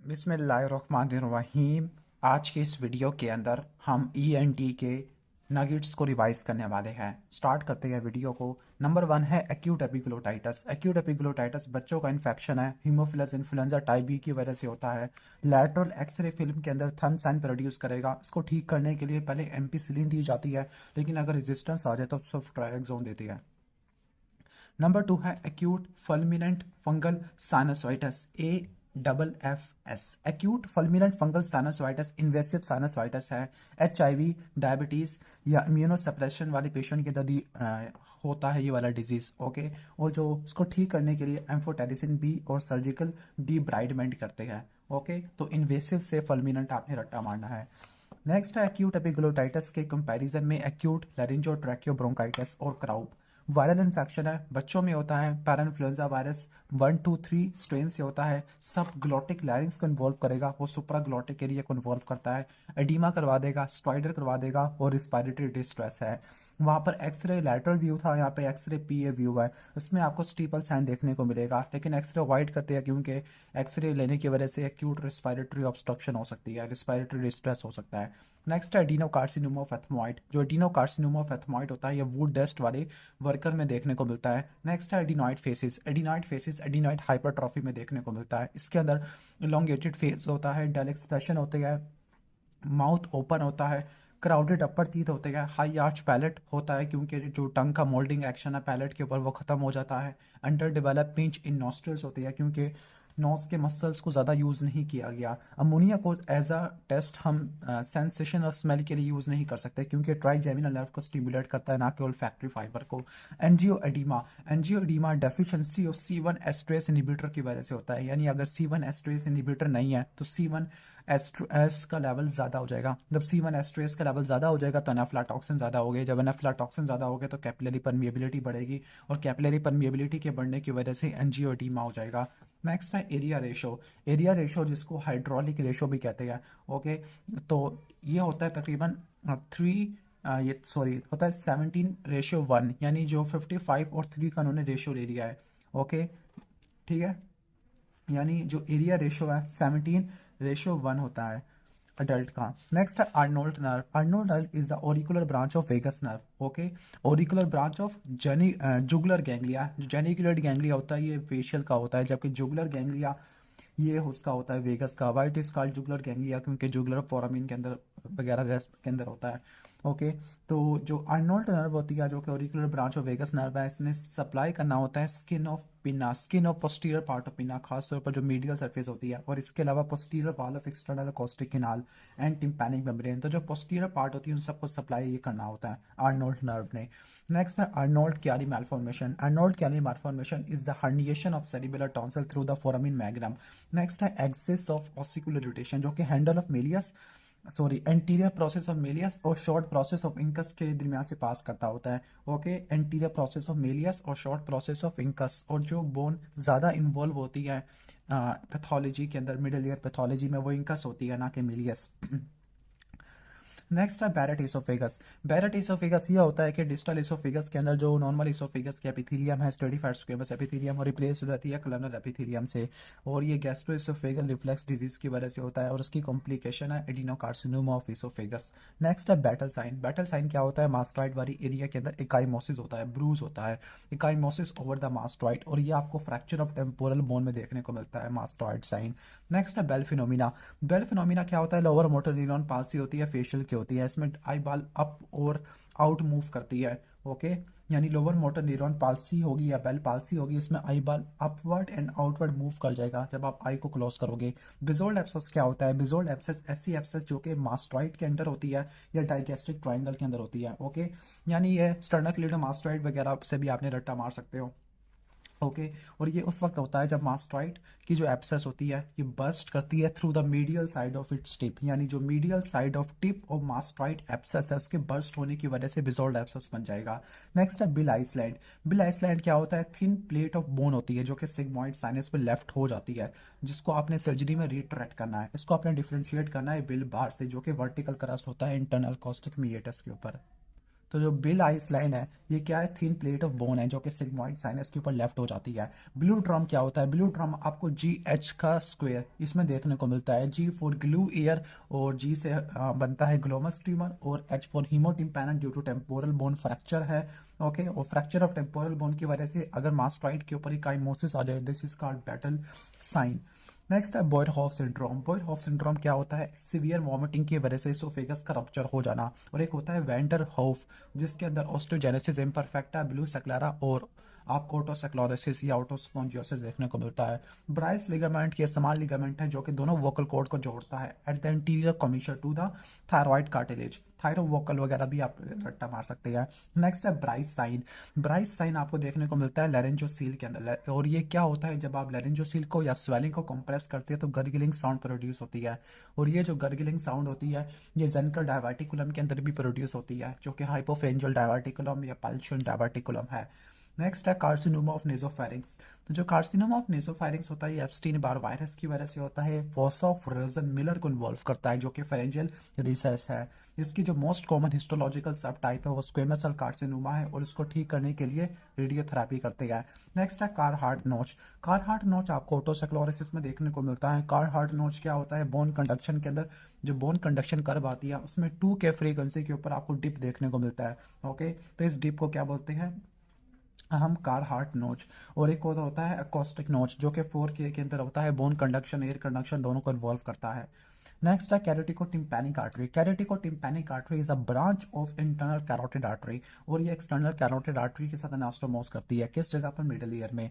बिस्मिल्लाहिर्रहमानिर्रहीम। आज के इस वीडियो के अंदर हम ईएनटी के नगेट्स को रिवाइज करने वाले हैं। स्टार्ट करते हैं वीडियो को। नंबर 1 है एक्यूट एपिग्लोटाइटिस। एक्यूट एपिग्लोटाइटिस बच्चों का इन्फेक्शन है, हीमोफिलस इन्फ्लुएंजा टाइप बी की वजह से होता है। लैटरल एक्सरे फिल्म के अंदर थंब साइन प्रोड्यूस करेगा। इसको ठीक करने के लिए पहले एम्पिसिलिन दी जाती है, लेकिन अगर रेजिस्टेंस आ जाए तो सिर्फ ट्राइएक्सोन देती है। नंबर 2 है acute fulminant fungal sinusitis, AFFS। Acute fulminant fungal sinusitis invasive sinusitis है। HIV, डायबिटीज या इम्यूनोसप्रेशन वाले पेशेंट के अंदर होता है ये वाला डिजीज। ओके, और जो इसको ठीक करने के लिए एम्फोटेरिसिन बी और सर्जिकल डिब्राइडमेंट करते हैं। ओके, तो इन्वेसिव से फुलमिनेंट आपने रट्टा मारना है। नेक्स्ट है एक्यूट एपिग्लोटाइटिस के कंपैरिजन में एक्यूट लैरिंजोट्रैकियोब्रोंकाइटिस और क्राउप। वायरल इन्फेक्शन है, बच्चों में होता है। पैराइन्फ्लुएंजा वायरस 1, 2, 3 स्ट्रेन से होता है। सब ग्लोटिक लैरिंग्स को इन्वॉल्व करेगा, वो सुप्राग्लोटिक एरिया को इन्वॉल्व करता है। एडिमा करवा देगा, स्ट्राइडर करवा देगा और रिस्पायरेटरी डिस्ट्रेस है। वहाँ पर एक्सरे लैटरल व्यू था, यहाँ पे एक्सरे PA व्यू है। इसमें आपको स्टीपल साइन देखने को मिलेगा, लेकिन एक्सरे अवॉइड करते हैं क्योंकि एक्सरे लेने की वजह से एक्यूट रिस्पायरेटरी ऑब्स्ट्रक्शन हो सकती है, रिस्पायरेटरी डिस्ट्रेस हो सकता है। नेक्स्ट है एडिनोकार्सिनोमा ऑफ एथमॉइड। जो एडिनोकार्सिनोमा ऑफ एथमॉइड होता है, ये वुड डस्ट वाले वर्कर में देखने को मिलता है। नेक्स्ट है adenoid faces. Adenoid faces adenoid hypertrophy में देखने को मिलता है। इसके अंदर इलोंगेटेड फेस होता है, डेल एक्सप्रेशन होते हैं, माउथ ओपन होता है, क्राउडेड अपर टीथ होते हैं, हाई आर्च पैलेट होता है क्योंकि जो टंग का मोल्डिंग एक्शन है पैलेट के ऊपर वो खत्म हो जाता है। अंडर डेवलप पिंच इन नॉस्ट्रल्स होती है क्योंकि नोज के मसल्स को ज़्यादा यूज़ नहीं किया गया। अमोनिया को एज अ टेस्ट हम सेंसेशन और स्मेल के लिए यूज़ नहीं कर सकते क्योंकि ट्राइजेमिनल नर्व को स्टिमुलेट करता है, ना कि ओल्फैक्टरी फाइबर को। Angioedema. Angioedema deficiency of C1 esterase inhibitor की वजह से होता है, यानी अगर C1 एस्ट्रेस इनहिबिटर नहीं है तो C1 एस्ट्रेस का लेवल ज़्यादा हो जाएगा। जब C1 एस्ट्रेस का लेवल ज़्यादा हो जाएगा तो एनाफ्लाटॉक्सिन ज़्यादा हो गया। जब एनाफ्लाटॉक्सिन ज़्यादा हो गया तो कैपिलरी परमिएबिलिटी बढ़ेगी, और कैपिलरी परमिएबिलिटी के बढ़ने की वजह से एंजियो एडिमा हो जाएगा। नेक्स्ट है एरिया रेशो। एरिया रेशो जिसको हाइड्रोलिक रेशो भी कहते हैं। ओके, तो ये होता है तकरीबन 3 ये सॉरी होता है 17:1, यानी जो 55 और 3 का उन्होंने रेशो ले लिया है। ओके, ठीक है, यानी जो एरिया रेशो है 17:1 होता है अडल्ट का। नेक्स्ट है Arnold nerve. Arnold nerve is the auricular branch of vagus nerve. Okay, auricular branch of jugular ganglia. जो जेनिकुलर गैंग्लिया होता है ये फेशियल का होता है, जबकि जुगुलर गैंग्लिया ये उसका होता है वेगस का। White is called jugular ganglia क्योंकि जुगुलर फोरामिन के अंदर वगैरह रेस्ट के अंदर होता है। ओके, तो जो आर्नोल्ड नर्व होती है जो कि auricular branch of vagus nerve है, इसने सप्लाई करना होता है skin of pinna, skin of posterior part of pinna, खासतौर पर जो मीडियल सरफेस होती है, और इसके अलावा posterior wall of external acoustic canal and tympanic membrane. तो जो पोस्टीरियर पार्ट होती है उन सबको सप्लाई ये करना होता है आर्नोल्ड नर्व ने। नेक्स्ट है Arnold Chiari malformation. Arnold Chiari malformation is the herniation of cerebellar tonsil through the foramen magnum. Next है एक्सिस ऑफ ऑसिकुलर रोटेशन, जो कि handle of malleus anterior process of malleus और short process of incus के दरमियान से pass करता होता है। Okay, anterior process of malleus और शॉर्ट प्रोसेस ऑफ इंकस, और जो बोन ज़्यादा इन्वॉल्व होती है पैथोलॉजी के अंदर, मिडिल ईयर पैथोलॉजी में, वो इंकस होती है ना कि मेलियस। नेक्स्ट है बैरेट एसोफेगस। बैरेट एसोफेगस ये होता है कि डिस्टल एसोफेगस के अंदर जो नॉर्मल एसोफेगस के एपिथेलियम है, स्ट्रेटिफाइड स्क्वेमस एपिथेलियम, और रिप्लेस हो जाती है कॉलमनर एपिथेलियम से, और ये गैस्ट्रो एसोफेगल रिफ्लेक्स डिजीज की वजह से होता है, और उसकी कॉम्प्लिकेशन है एडिनोकार्सिनोमा ऑफ एसोफेगस। नेक्स्ट है बैटल साइन। बैटल साइन क्या होता है? मास्टॉइड वाली एरिया के अंदर इकाइमोसिस होता है, ब्रूज होता है, इकाइमोसिस ओवर द मास्टॉइड, और ये आपको फ्रैक्चर ऑफ टेम्पोरल बोन में देखने को मिलता है मास्टॉइड साइन। नेक्स्ट है बेल फिनोमिना। बेल फिनोमिना क्या होता है? लोअर मोटर न्यूरॉन पाल्सी होती है, फेशियल की होती है, इसमें आई बाल अप और आउट मूव करती है। ओके, यानी लोअर मोटर न्यूरॉन पाल्सी होगी या बेल पाल्सी होगी, इसमें आई बाल अपवर्ड एंड आउटवर्ड मूव कर जाएगा जब आप आई को क्लोज करोगे। बिजोल्ड एब्सेस क्या होता है? बिजोल्ड एब्सेस ऐसी एब्सेस जो कि मास्टॉइड के अंदर होती है या डाइगेस्ट्रिक ट्रायंगल के अंदर होती है। ओके, यानी ये स्टर्नोक्लीडोमास्टॉइड वगैरह से भी आपने रट्टा मार सकते हो। ओके, और ये उस वक्त होता है जब मास्टॉइड की जो एब्सेस होती है ये बर्स्ट करती है through the medial side of its tip, यानी जो medial side of tip of mastoid abscess है उसके बर्स्ट होने की वजह से बिजोल्ड एब्सेस बन जाएगा। नेक्स्ट है बिल आइसलैंड। बिल आइसलैंड क्या होता है? थिन प्लेट ऑफ बोन होती है जो कि सिग्मॉइड साइनस पे लेफ्ट हो जाती है, जिसको आपने सर्जरी में रिट्रैक्ट करना है। इसको आपने डिफ्रेंशिएट करना है बिल बार से, जो कि वर्टिकल क्रस्ट होता है इंटरनल कॉस्टिक मीएटस के ऊपर। तो जो बिल आइस लाइन है ये क्या है, थिन प्लेट ऑफ बोन है जो कि सिग्मॉइड साइनस के ऊपर लेफ्ट हो जाती है। ब्लू ड्रम क्या होता है, ब्लू ड्रम आपको GH का स्क्वायर इसमें देखने को मिलता है। G फॉर ग्लू ईयर और G से बनता है ग्लोमस ट्यूमर, और H for haemotympanum due to temporal bone fracture है। ओके, और फ्रैक्चर ऑफ टेम्पोरल बोन की वजह से अगर मास्टॉइड के ऊपर काइमोसिस आ जाए, this is called Battle sign. Next है Boyd Hoff syndrome. Boyd Hoff syndrome क्या होता है, सिवियर वॉमिटिंग की वजह से इसोफेगस का रप्चर हो जाना। और एक होता है वेंडर हॉफ जिसके अंदर ऑस्टियोजेनेसिस इम्परफेक्टा, ब्लू सेक्लेरा और आपको ऑटोसेक्लोरोसिस या ऑटोस्पोंजियोसिस देखने को मिलता है। ब्राइस लिगामेंट ये स्मॉल लिगामेंट है जो कि दोनों वोकल कॉर्ड को जोड़ता है at the anterior commissure to the thyroid cartilage. Thyrovocal वगैरह भी आप रट्टा मार सकते हैं। नेक्स्ट है ब्राइस साइन। ब्राइस साइन आपको देखने को मिलता है लैरिंजोसील के अंदर, और ये क्या होता है, जब आप लैरिंजोसील को या स्वेलिंग को कंप्रेस करते हैं तो गर्गलिंग साउंड प्रोड्यूस होती है। और ये जो गर्गलिंग साउंड होती है ये जेनिटल डायवर्टिकुलम के अंदर भी प्रोड्यूस होती है जो कि हाइपोफेंजियल डायवर्टिकुलम या पल्शियन डायवर्टिकुलम है। नेक्स्ट है कार्सिनोमा ऑफ नेसोफेरिंक्स। तो जो कार्सिनोमा ऑफ नेसोफेरिंक्स होता है ये एप्स्टीन बार वायरस की वजह से होता है। फॉसा ऑफ रोजन मिलर को इन्वॉल्व करता है जो कि फेरेंजियल रिसेस है। इसकी जो मोस्ट कॉमन हिस्टोलॉजिकल सब टाइप है वो स्क्वेमस सेल कार्सिनोमा है, और इसको ठीक करने के लिए रेडियोथेरेपी करते हैं। नेक्स्ट है कारहार्ट नोच। कारहार्ट नोच आपको ऑटोसेक्लोरोसिस में देखने को मिलता है। कारहार्ट नोच क्या होता है, बोन कंडक्शन के अंदर जो बोन कंडक्शन कर्व आती है उसमें 2 के फ्रीक्वेंसी के ऊपर आपको डिप देखने को मिलता है। ओके, तो इस डिप को क्या बोलते हैं हम, कारहार्ट नोच। और एक और होता है अकोस्टिक नोच जो कि 4K के अंदर होता है, बोन कंडक्शन एयर कंडक्शन दोनों को इन्वॉल्व करता है। नेक्स्ट है caroticotympanic artery. Caroticotympanic artery is a branch of internal carotid artery, और ये एक्सटर्नल कैरोटिड आर्टरी के साथ अनास्टोमोस करती है। किस जगह पर, मिडिल ईयर में।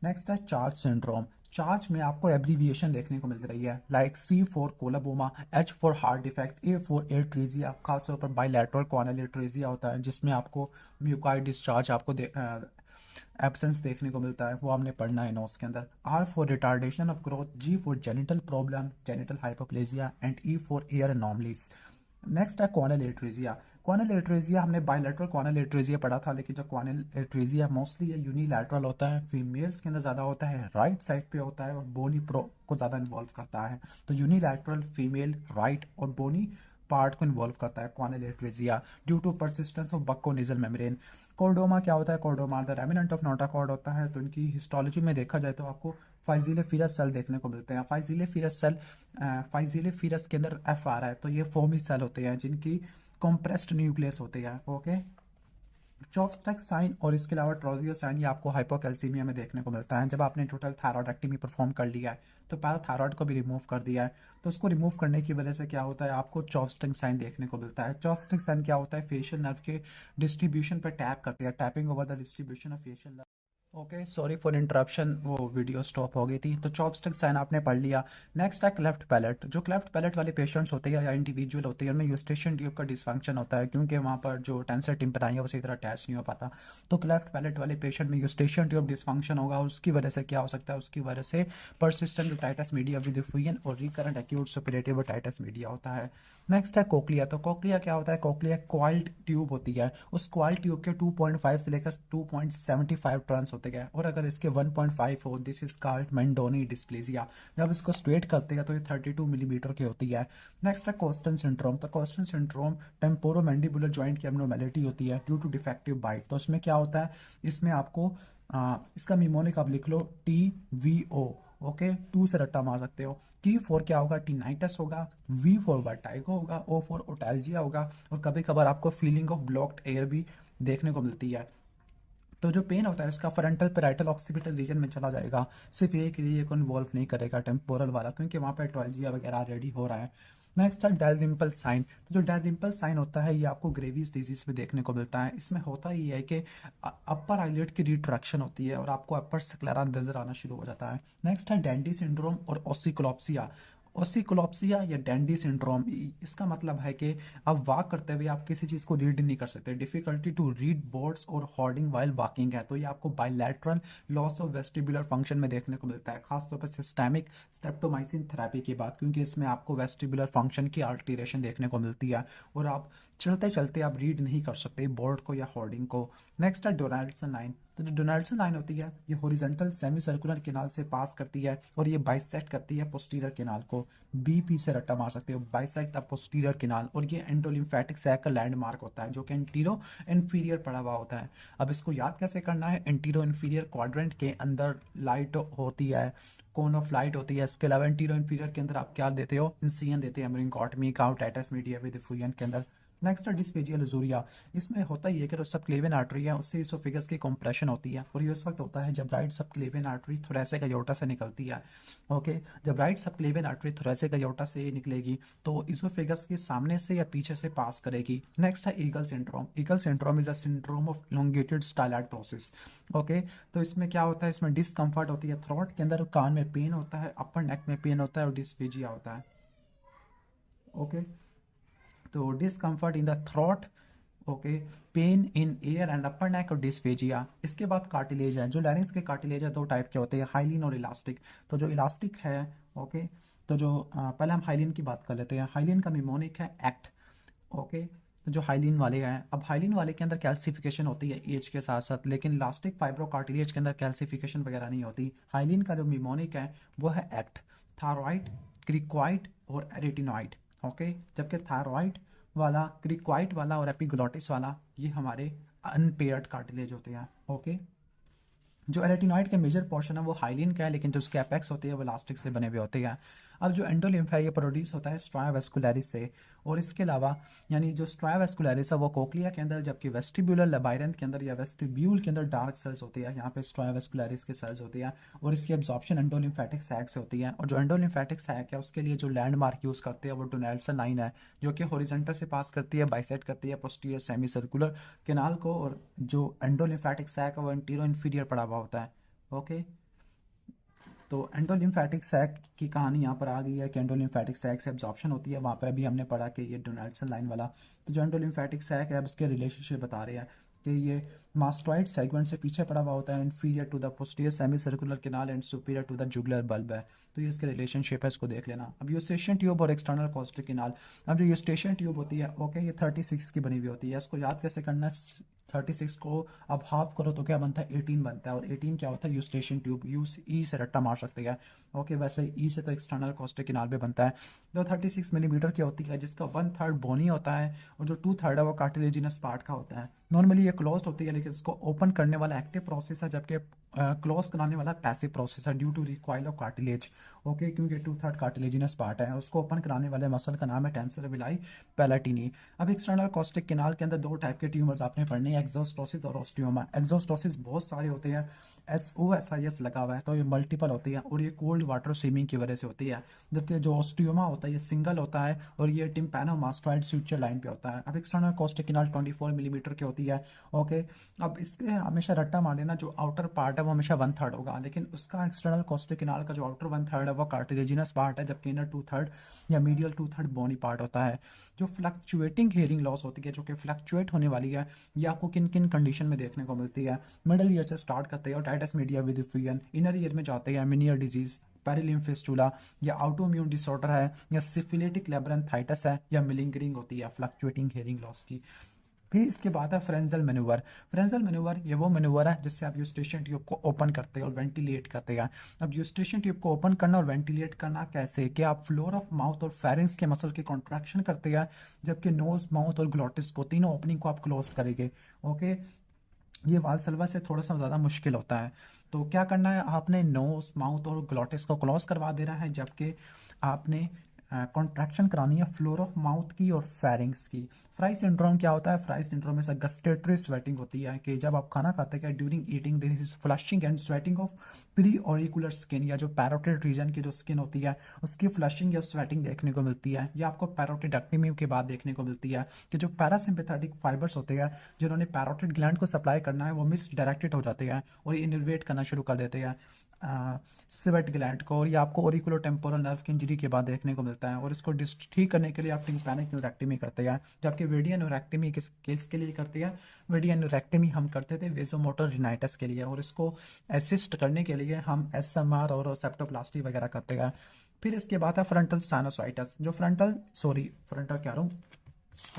नेक्स्ट है चार्ज सिंड्रोम। चार्ज में आपको एब्रीविएशन देखने को मिल रही है like C for coloboma, H for heart defect, A for atresia. खासतौर पर बाइलैटरल कॉर्नल एट्रीजिया होता है जिसमें आपको म्यूकाइड डिस्चार्ज आपको एब्सेंस देखने को मिलता है, वो हमने पढ़ना है नोट्स के अंदर। R for retardation of growth, G for genital problem, genital hypoplasia, and E for air anomalies. Next है कॉर्नल एट्रीजिया। कॉर्नल एट्रीजिया हमने बायलैटरल कॉर्नल एट्रीजिया पढ़ा था, लेकिन जो कॉर्नल एट्रीजिया मोस्टली ये यूनिलैटरल होता है, फीमेल्स के अंदर ज़्यादा होता है, राइट साइड पे होता है और बोनी प्रो को ज़्यादा इन्वॉल्व करता है। तो यूनिलैटरल फीमेल राइट और बोनी पार्ट को इन्वॉल्व करता है choanal atresia due to persistence of bucconasal membrane. Chordoma क्या होता है, chordoma the remnant of notochord होता है। तो इनकी हिस्टोलॉजी में देखा जाए तो आपको फाइजिलेफिरस सेल देखने को मिलते हैं। फाइजिलेफिरस सेल, फाइजिलेफिरस के अंदर F आ रहा है, तो ये फोमी सेल होते हैं जिनकी कंप्रेस्ड न्यूक्लियस होते हैं। ओके, चॉपस्टिक साइन और इसके अलावा ट्रोजियो साइन ये आपको हाइपोकैल्सीमिया में देखने को मिलता है। जब आपने टोटल थायरॉयडेक्टमी परफॉर्म कर लिया है तो पैराथायरॉयड को भी रिमूव कर दिया है, तो उसको रिमूव करने की वजह से क्या होता है, आपको चॉपस्टिक साइन देखने को मिलता है। चॉपस्टिक साइन क्या होता है, फेशियल नर्व के डिस्ट्रीब्यूशन पर टैप करते हैं, tapping over the distribution of facial nerve. Okay, sorry for interruption, वो वीडियो स्टॉप हो गई थी। तो चॉपस्टिक साइन आपने पढ़ लिया। नेक्स्ट है क्लेफ्ट पैलेट। जो क्लेफ्ट पैलेट वाले पेशेंट्स होते हैं या इंडिविजुअल होते हैं उनमें यूस्टेशियन ट्यूब का डिसफंक्शन होता है क्योंकि वहाँ पर जो टेंसर टिम्पराई है वो सही तरह अटैच नहीं हो पाता। तो क्लेफ्ट पैलेट वाले पेशेंट में यूस्टेशियन ट्यूब डिसफंक्शन होगा, उसकी वजह से क्या हो सकता है, उसकी वजह से परसिस्टेंट ओटाइटिस मीडिया विद फुयन और recurrent acute suppurative otitis media होता है। नेक्स्ट है कोक्लिया। तो कोक्लिया क्या होता है, कोक्लिया क्वाइल्ड ट्यूब होती है। उस क्वाइल्ड ट्यूब के 2.5 से लेकर 2.75 टर्न्स होते हैं, और अगर इसके 1.5 हो, दिस इज कॉल्ड मेंडोनी डिस्प्लेसिया। जब इसको स्ट्रेट करते हैं तो ये 32 मिलीमीटर की होती है। नेक्स्ट है कोस्टन सिंड्रोम। तो कोस्टन सिंड्रोम टेम्पोरोमैंडिबुलर जॉइंट की एब्नॉर्मैलिटी होती है ड्यू टू डिफेक्टिव बाइट। तो इसमें क्या होता है, इसमें आपको इसका निमोनिक आप लिख लो TVO। ओके, 2 से रट्टा मार सकते हो। T फॉर क्या होगा, टिनाइटस होगा। V फॉर वर्टाइगो होगा। O फॉर ओटैल्जिया होगा। और कभी कभार आपको फीलिंग ऑफ ब्लॉक्ड एयर भी देखने को मिलती है। तो जो पेन होता है इसका फ्रंटल पेराइटल ऑक्सीपिटल रीजन में चला जाएगा, सिर्फ एक एरिया को इन्वॉल्व नहीं करेगा टेम्पोरल वाला, क्योंकि वहाँ पर एटॉल्जिया वगैरह रेडी हो रहा है। नेक्स्ट है डेलरिम्पल साइन। तो जो डेलरिम्पल साइन होता है ये आपको ग्रेविस डिजीज में देखने को मिलता है। इसमें होता ये है कि अपर आईलिड की रिट्रैक्शन होती है और आपको अपर स्क्लेरा नजर आना शुरू हो जाता है। नेक्स्ट है डैंडी सिंड्रोम और ओसिकोलॉप्सिया। ओसिकोलॉप्सिया या डैंडी सिंड्रोम, इसका मतलब है कि आप वॉक करते हुए आप किसी चीज़ को रीड नहीं कर सकते, डिफिकल्टी टू रीड बोर्ड्स और होर्डिंग वाइल वॉकिंग है। तो ये आपको bilateral loss of vestibular function में देखने को मिलता है, खासतौर पर सिस्टेमिक स्ट्रेप्टोमाइसिन थेरेपी के बाद, क्योंकि इसमें आपको वेस्टिबुलर फंक्शन की अल्टरेशन देखने को मिलती है और आप चलते चलते आप रीड नहीं कर सकते बोर्ड को या होर्डिंग को। नेक्स्ट है डोनाल्डसन लाइन। तो जो डोनाल्डसन लाइन होती है ये हॉरिजॉन्टल सेमी सर्कुलर केनाल से पास करती है और ये बाइसेक्ट करती है पोस्टीरियर केनाल को। बीपी से रट्टा मार सकते हो, बाइसेक्ट द पोस्टीरियर केनाल। और ये एंडोलिम्फेटिक सैक का लैंडमार्क होता है जो कि एंटीरो इन्फीरियर पड़ा हुआ होता है। अब इसको याद कैसे करना है, एंटीरो इन्फीरियर क्वाड्रेंट के अंदर लाइट होती है, कोन ऑफ लाइट होती है। इसके अलावा एंटीरो इन्फीरियर के अंदर आप क्या देते हो, इंसियन देते हैं, मेरिंगोटमी काउटाइटस मीडिया विद डिफ्यूजन के अंदर। नेक्स्ट है डिस्फेजिया लुजुरिया। इसमें होता ही है कि जो सबक्लेवियन आर्टरी है उससे इसोफेगस की कंप्रेशन होती है और ये उस वक्त होता है जब राइट सबक्लेवियन आर्टरी थोरेसिक अयोर्टा से निकलती है। ओके, जब राइट सबक्लेवियन आर्टरी थोरेसिक अयोर्टा से निकलेगी तो इसोफेगस के सामने से या पीछे से पास करेगी। नेक्स्ट है eagle syndrome. Eagle syndrome is a syndrome of elongated stylite process. Okay, तो इसमें क्या होता है, इसमें डिस्कम्फर्ट होती है, थ्रोट के अंदर कान में पेन होता है, अपर नेक में पेन होता है और डिस्फेजिया होता है। ओके, तो discomfort in the throat, okay, pain in ear and upper neck और डिस्फेजिया। इसके बाद कार्टिलेज है। जो लैरिंक्स के कार्टिलेज है दो टाइप के होते हैं, हाइलिन और इलास्टिक। तो जो इलास्टिक है, ओके, तो जो पहले हम हाइलिन की बात कर लेते हैं। हाइलिन का निमोनिक है एक्ट। ओके, तो जो हाइलिन वाले हैं, अब हाइलिन वाले के अंदर कैल्सिफिकेशन होती है एज के साथ साथ, लेकिन इलास्टिक फाइब्रो कार्टिलेज के अंदर कैल्सिफिकेशन वगैरह नहीं होती। हाइलिन का जो निमोनिक है वो है एक्ट, थायरॉइड, क्रिक्वाइड और एरेटिनॉइड। ओके, जबकि थायरॉइड वाला, क्रिक्वाइड वाला और एपिग्लोटिस वाला ये हमारे अनपेयर्ड कार्टिलेज होते हैं। ओके, जो एरेटिनॉइड के मेजर पोर्शन है वो हाइलिन का है, लेकिन जो उसके एपेक्स होते हैं वो इलास्टिक से बने हुए होते हैं। अब जो एंडोलिम्फ है ये प्रोड्यूस होता है स्ट्राया वेस्कुलरिस से, और इसके अलावा यानी जो स्ट्राया वेस्कुलरिस है वो कोक्लिया के अंदर, जबकि वेस्टिब्यूलर लेबाइरेंथ के अंदर या वेस्टिब्यूल के अंदर डार्क सेल्स होती है, यहाँ पे स्ट्राया वेस्कुलरिस के सेल्स होती है और इसकी एब्जॉर्प्शन एंडोलिम्फेटिक सैक से होती है। और जो एंडोलिम्फेटिक सैक है उसके लिए जो लैंडमार्क यूज़ करते हैं वो डोनाल्डसन लाइन है, जो कि हॉरिजॉन्टल से पास करती है, बाइसेक्ट करती है पोस्टीरियर सेमी सर्कुलर केनाल को, और जो एंडोलिम्फेटिक सैक है वो एंटीरो इन्फीरियर पड़ा हुआ होता है। ओके, तो एंडोलिम्फेटिक सैक की कहानी यहाँ पर आ गई है कि एंडोलिम्फेटिक सैक से एब्जॉर्प्शन होती है। वहाँ पर अभी हमने पढ़ा कि ये डोनाल्डसन लाइन वाला, तो जो एंडोलिम्फेटिक सैक है अब उसके रिलेशनशिप बता रहे हैं कि ये मास्टोइड सेगमेंट से पीछे पड़ा हुआ होता है, inferior to the posterior semi circular canal and superior to the jugular bulb है। तो ये इसके रिलेशनशिप है, इसको देख लेना। अब यूस्टेशियन ट्यूब और एक्सटर्नल कॉस्टिक केनाल। अब जो यूस्टेशियन ट्यूब होती है, ओके, ये 36 की बनी हुई होती है। इसको याद कैसे करना है, 36 को अब हाफ करो तो क्या बनता है, 18 बनता है। और 18 क्या होता है, यूस्टेशियन ट्यूब, यू ई से रट्टा मार सकते हैं। ओके, वैसे ई से तो एक्सटर्नल कॉस्टिक केनाल पे बनता है। जो 36 मिलीमीटर की होती है, जिसका 1/3 बोनी होता है और जो 2/3 है वो कार्टिलेजिनस पार्ट का होता है। नॉर्मली ये क्लोज होती है, लेकिन इसको ओपन करने वाला एक्टिव प्रोसेस है, जबकि क्लोज कराने वाला पैसिव प्रोसेस है due to recoil of cartilage. Okay, क्योंकि 2/3 कार्टिलेजिनस पार्ट है। उसको ओपन कराने वाले मसल का नाम है टेंसर विलाई पैलाटिनी। अब एक्सटर्नल कॉस्टिक केनाल के अंदर दो टाइप के ट्यूमर्स आपने पढ़ने हैं, एक्सोस्टोसिस और ओस्टियोमा। एक्सोस्टोसिस बहुत सारे होते हैं, SOSIS लगा हुआ है, तो ये मल्टीपल होती है और ये कोल्ड वाटर स्विमिंग की वजह से होती है। जबकि जो ओस्टियोमा होता है ये सिंगल होता है और ये टिम्पैनोमास्टोइड स्यूचर लाइन पे होता है। अब एक्सटर्नल कॉस्टिक केनाल 24 मिलीमीटर की होती है। ओके, अब इसके हमेशा रट्टा मार देना, जो आउटर पार्ट है वो हमेशा 1/3 होगा, लेकिन उसका एक्सटर्नल कॉस्टिक केनाल का जो आउटर 1/3 है वो कार्टिलेजिनस पार्ट है, जबकि इनर 2/3 या मीडियल 2/3 बोनी पार्ट होता है। जो फ्लक्चुएटिंग हेयरिंग लॉस होती है, जो कि फ्लक्चुएट होने वाली है, ये आपको किन किन कंडीशन में देखने को मिलती है। मिडल ईयर से स्टार्ट करते हैं, otitis media with diffusion, inner ear में जाते हैं मिनियर डिजीज, पेरिलिम्फिस्टुला या ऑटोइम्यून डिसऑर्डर है, या सिफिलिटिक लेब्रेंथाइटिस है, या मिलिंगरिंग होती है फ्लक्चुएटिंग हेयरिंग लॉस की। फिर इसके बाद है फ्रेंजल मैन्यूवर। फ्रेंजल मैन्यूवर ये वो मैन्यूवर है जिससे आप यूस्टेशियन ट्यूब को ओपन करते हैं और वेंटिलेट करते हैं। अब यूस्टेशियन ट्यूब को ओपन करना और वेंटिलेट करना कैसे, कि आप फ्लोर ऑफ माउथ और फेरिंग्स के मसल की कॉन्ट्रैक्शन करते हैं, जबकि नोज, माउथ और ग्लोटिस को, तीनों ओपनिंग को आप क्लोज करेंगे। ओके, ये वालसल्वा से थोड़ा सा ज़्यादा मुश्किल होता है। तो क्या करना है, आपने नोज, माउथ और ग्लोटिस को क्लोज करवा देना है, जबकि आपने कॉन्ट्रैक्शन करानी है फ्लोर ऑफ माउथ की और फेरिंग्स की। फ्राई सिंड्रोम क्या होता है, फ्राई सिंड्रोम में से गस्टेटरी स्वेटिंग होती है कि जब आप खाना खाते हैं during eating this is flushing and sweating of pre auricular skin, या जो पैरोटिड रीजन की जो स्किन होती है उसकी फ्लशिंग या स्वेटिंग देखने को मिलती है। या आपको पैरोटिडेक्टमी के बाद देखने को मिलती है कि जो पैरासिम्पैथेटिक फाइबर्स होते हैं जिन्होंने पैरोटिड ग्लैंड को सप्लाई करना है वो मिसडायरेक्टेड हो जाते हैं और इनर्वेट करना शुरू कर देते हैं स्वेट ग्लैंड को, और ये आपको ओरिकुलो टेम्पोरल नर्व की इंजरी के बाद देखने को मिलता है। और इसको ठीक करने के लिए आप टिम्पैनिक न्यूरेक्टमी करते हैं, जबकि वेडियन न्यूरेक्टमी किस केस के लिए करते हैं, वेडियन न्यूरेक्टमी हम करते थे वेजोमोटर रिनाइटिस के लिए, और इसको असिस्ट करने के लिए हम SMR और सेप्टोप्लास्टी वगैरह करते हैं। फिर इसके बाद है फ्रंटल साइनोसाइटिस। जो फ्रंटल कह रहा हूँ,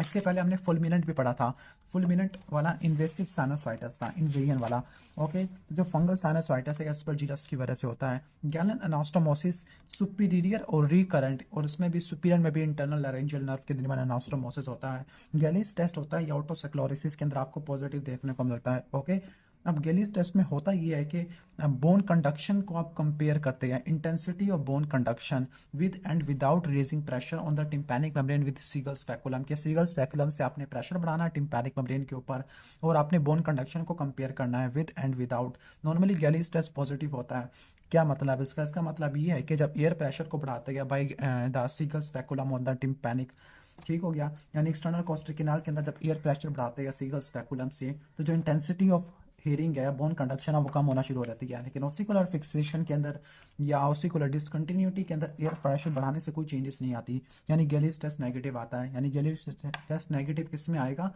इससे पहले हमने फुलमिनेंट भी पढ़ा था। फुलमिनेंट वाला इन्वेसिव साइनोसाइटिस था, इन्वेरियन वाला। ओके, जो फंगल साइनोसाइटिस है एस्परजिलस की वजह से होता है। गैलन एनास्टोमोसिस सुपीरियर और रिकरेंट, और इसमें भी सुपीरियर में भी इंटरनल लैरेंजियल नर्व के दरमियान एनास्टोमोसिस होता है। गैलिस टेस्ट होता है ऑटोसेक्लोरिसिस के अंदर आपको पॉजिटिव देखने को मिलता है। ओके, अब गैलिस टेस्ट में होता ये है कि बोन कंडक्शन को आप कंपेयर करते हैं, intensity of bone conduction with and without raising pressure on the tympanic membrane with Siegle speculum, के सीगल स्पेकुलम से आपने प्रेशर बढ़ाना है टिम्पैनिक मेम्ब्रेन के ऊपर, और आपने बोन कंडक्शन को कंपेयर करना है with and without. Normally Gelle's test positive होता है। क्या मतलब इसका मतलब ये है कि जब एयर प्रेशर को बढ़ाते हैं by the Siegle speculum on the tympanic, ठीक हो गया, यानी एक्सटर्नल कॉस्टिक कैनाल के अंदर जब एयर प्रेशर बढ़ाते हैं सीगल स्पेकुलम से, तो जो इंटेंसिटी ऑफ हेयरिंग है, बोन कंडक्शन है, वो कम होना शुरू हो जाती है। लेकिन ओसिकुलर फिक्सेशन के अंदर या ओसिकुलर डिसकंटिन्यूटी के अंदर एयर प्रेशर बढ़ाने से कोई चेंजेस नहीं आती, यानी गैलिस टेस्ट नेगेटिव आता है। यानी गैलिस टेस्ट नेगेटिव किस में आएगा,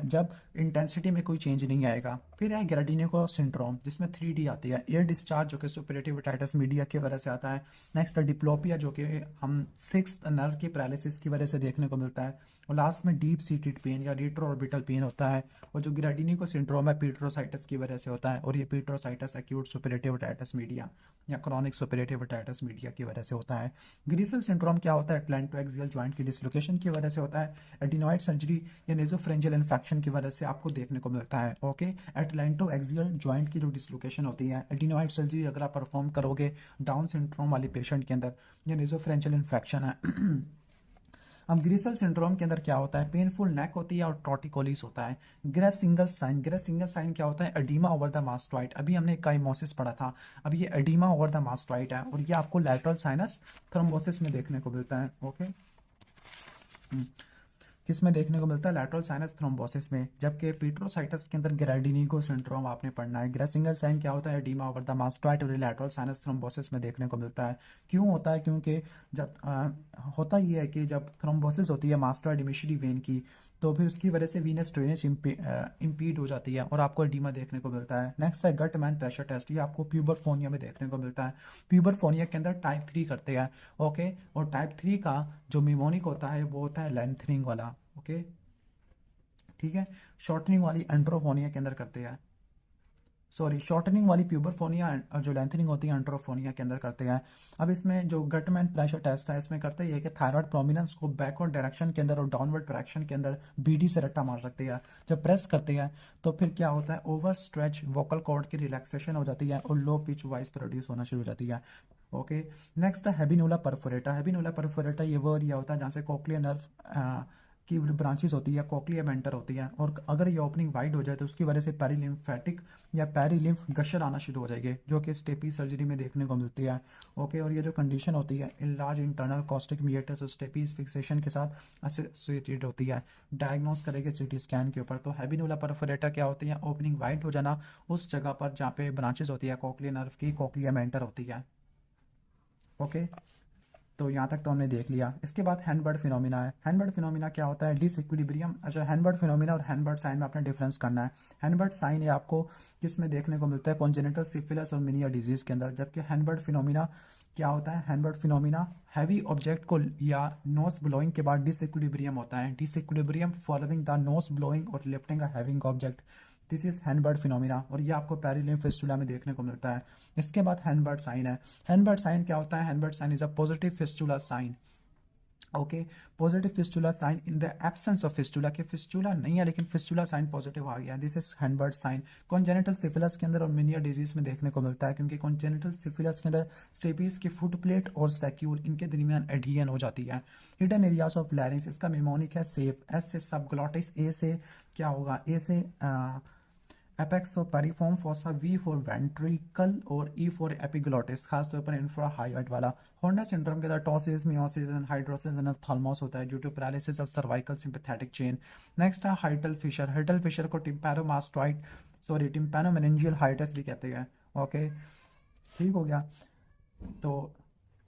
जब इंटेंसिटी में कोई चेंज नहीं आएगा। फिर है ग्रेडिनिको सिंड्रोम, जिसमें 3D आती है, एयर डिस्चार्ज जो कि सुपरेटिव ओटाइटिस मीडिया की वजह से आता है। नेक्स्ट है डिप्लोपिया, जो कि हम सिक्स्थ नर्व की पैरालिसिस की वजह से देखने को मिलता है। और लास्ट में डीप सीटेड पेन या रेट्रो ऑर्बिटल पेन होता है। और जो ग्रेडिनिको सिंड्रोम है पीट्रोसाइटिस की वजह से होता है, और ये पीट्रोसाइटिस एक्यूट सुपरेटिव ओटाइटिस मीडिया या क्रॉनिक सुपरेटिव ओटाइटिस मीडिया की वजह से होता है। ग्रीसल सिंड्रोम क्या होता है, अटलैंटोएक्सियल जॉइंट की डिसलोकेशन की वजह से होता है। एडिनॉइड सर्जरी या नेजोफ्रेंजियल इन्फेक्शन की वजह से आपको देखने को मिलता है। ओके, एटलैंटोएक्सियल जॉइंट की जो डिसलोकेशन होती है, एडिनॉइड सर्जरी अगर आप परफॉर्म करोगे डाउन सिंड्रोम वाले पेशेंट के अंदर, या नेजोफ्रेंजियल इन्फेक्शन है। अब ग्रीसल सिंड्रोम के अंदर क्या होता है, पेनफुल नेक होती है और टॉर्टिकोलिस होता है। Griesinger sign, Griesinger sign क्या होता है, एडीमा ओवर द मास्टोइड। अभी हमने काइमोसिस पढ़ा था, अब ये एडीमा ओवर द मास्टोइड है, और ये आपको लैटरल साइनस थ्रोम्बोसिस में देखने को मिलता है। ओके, किस में देखने को मिलता है, लैटरल साइनस थ्रोम्बोसिस में। जबकि पीट्रोसाइटिस के अंदर ग्रेडिनिको सिंड्रोम आपने पढ़ना है। ग्रेसिंगल साइन क्या होता है, एडीमा ओवर द मास्टोइड, और लैटरल साइनस थ्रोम्बोसिस में देखने को मिलता है। क्यों होता है, क्योंकि जब होता ये है कि जब थ्रोम्बोसिस होती है मास्टोइड इमिशरी वेन की, तो फिर उसकी वजह से वीनस ड्रेनेज इम्पीड हो जाती है और आपको एडीमा देखने को मिलता है। नेक्स्ट है गट मैन प्रेशर टेस्ट, ये आपको प्यूबरफोनिया में देखने को मिलता है। प्यूबरफोनिया के अंदर टाइप 3 करते हैं। ओके, और टाइप 3 का जो मिमोनिक होता है वो होता है लेंथनिंग वाला। ओके, ठीक है, शॉर्टनिंग वाली एंड्रोफोनिया के अंदर करते हैं, सॉरी शॉर्टनिंग वाली प्यूबरफोनिया, जो लेंथनिंग होती है एंड्रोफोनिया के अंदर करते हैं। अब इसमें जो गटमैन प्रेशर टेस्ट है, इसमें करते हैं कि थायराइड प्रोमिनेंस को बैकवर्ड डायरेक्शन के अंदर और डाउनवर्ड डायरेक्शन के अंदर बीडी से रट्टा मार सकते हैं। जब प्रेस करते हैं तो फिर क्या होता है, ओवर स्ट्रेच वोकल कॉर्ड की रिलैक्सेशन हो जाती है और लो पिच वॉइस प्रोड्यूस होना शुरू हो जाती है। ओके, नेक्स्ट है हैबिनुला परफोरेटा। हैबिनुला परफोरेटा ये वो एरिया होता है जहाँ से कोक्लियर नर्व की ब्रांचेस होती है, कोक्लिया मेंटर होती है, और अगर ये ओपनिंग वाइड हो जाए तो उसकी वजह से पेरिलिम्फेटिक या पेरिलिम्फ गशर आना शुरू हो जाएगी, जो कि स्टेपी सर्जरी में देखने को मिलती है। ओके, और ये जो कंडीशन होती है लार्ज इंटरनल कॉस्टिक मिएटस और स्टेपीज फिक्सेशन के साथ एसोसिएटेड होती है। डायग्नोस करेंगे सीटी स्कैन के ऊपर। तो हैबिनुला परफोरेटा क्या होती है, ओपनिंग वाइड हो जाना उस जगह पर जहाँ पे ब्रांचेस होती है कोक्लिया नर्व की, कोक्लिया मेंटर होती है। ओके, तो यहाँ तक तो हमने देख लिया। इसके बाद हैंडबर्ड फिनोमिना है। हैंडबर्ड फिनोमिना क्या होता है, डिसइक्विलिब्रियम। अच्छा, हैंडबर्ड फिनोमिना और हैंडबर्ड साइन में आपने डिफरेंस करना है। हैंडबर्ड साइन ये आपको किस में देखने को मिलता है, कॉन्जेनिटल सिफिलिस और मिनिया डिजीज के अंदर। जबकि हैंडबर्ड फिनोमिना क्या होता है, हैंडबर्ड फिनोमिना हैवी ऑब्जेक्ट को या नोज ब्लोइंग के बाद डिसइक्विलिब्रियम होता है। Disequilibrium following the nose blowing और लिफ्टिंग अ हैविंग object, this is Hennebert phenomenon, और ये आपको पेरिलिम्फ फिस्टुला में देखने को मिलता है। इसके बाद हैंडबर्ड साइन है। हैंडबर्ड साइन क्या होता है, Hennebert sign is a positive fistula sign. Okay, positive fistula sign in the absence of fistula, के फिस्टुला नहीं है लेकिन फिस्टुला साइन पॉजिटिव आ गया, this is Hennebert sign. Congenital syphilis के अंदर और मिनिया डिजीज में देखने को मिलता है, क्योंकि कॉन्जेनिटल सिफिलिस के अंदर स्टेपीज की फुट प्लेट और सैक्यूल इनके दरमियान एडहियन हो जाती है। हिडन एरियाज ऑफ लैरिंग्स, इसका मेमोनिक है सेफ, एस से सबग्लॉटिस, ए से क्या होगा, ए से एपेक्स और पेरिफॉर्म फोसा, वी फॉर वेंट्रिकल और ई फॉर एपिग्लॉटिस, खासतौर पर इंफ्रा हाइट वाला। होर्नर सिंड्रोम के अंदर ptosis, miosis and hidrosis and ophthalmos होता है due to paralysis of cervical sympathetic chain. Next है हाइटल फिशर। हाइटल फिशर को टिम्पैनोमेनिंजियल हाइटिस भी कहते हैं। ओके, ठीक हो गया। तो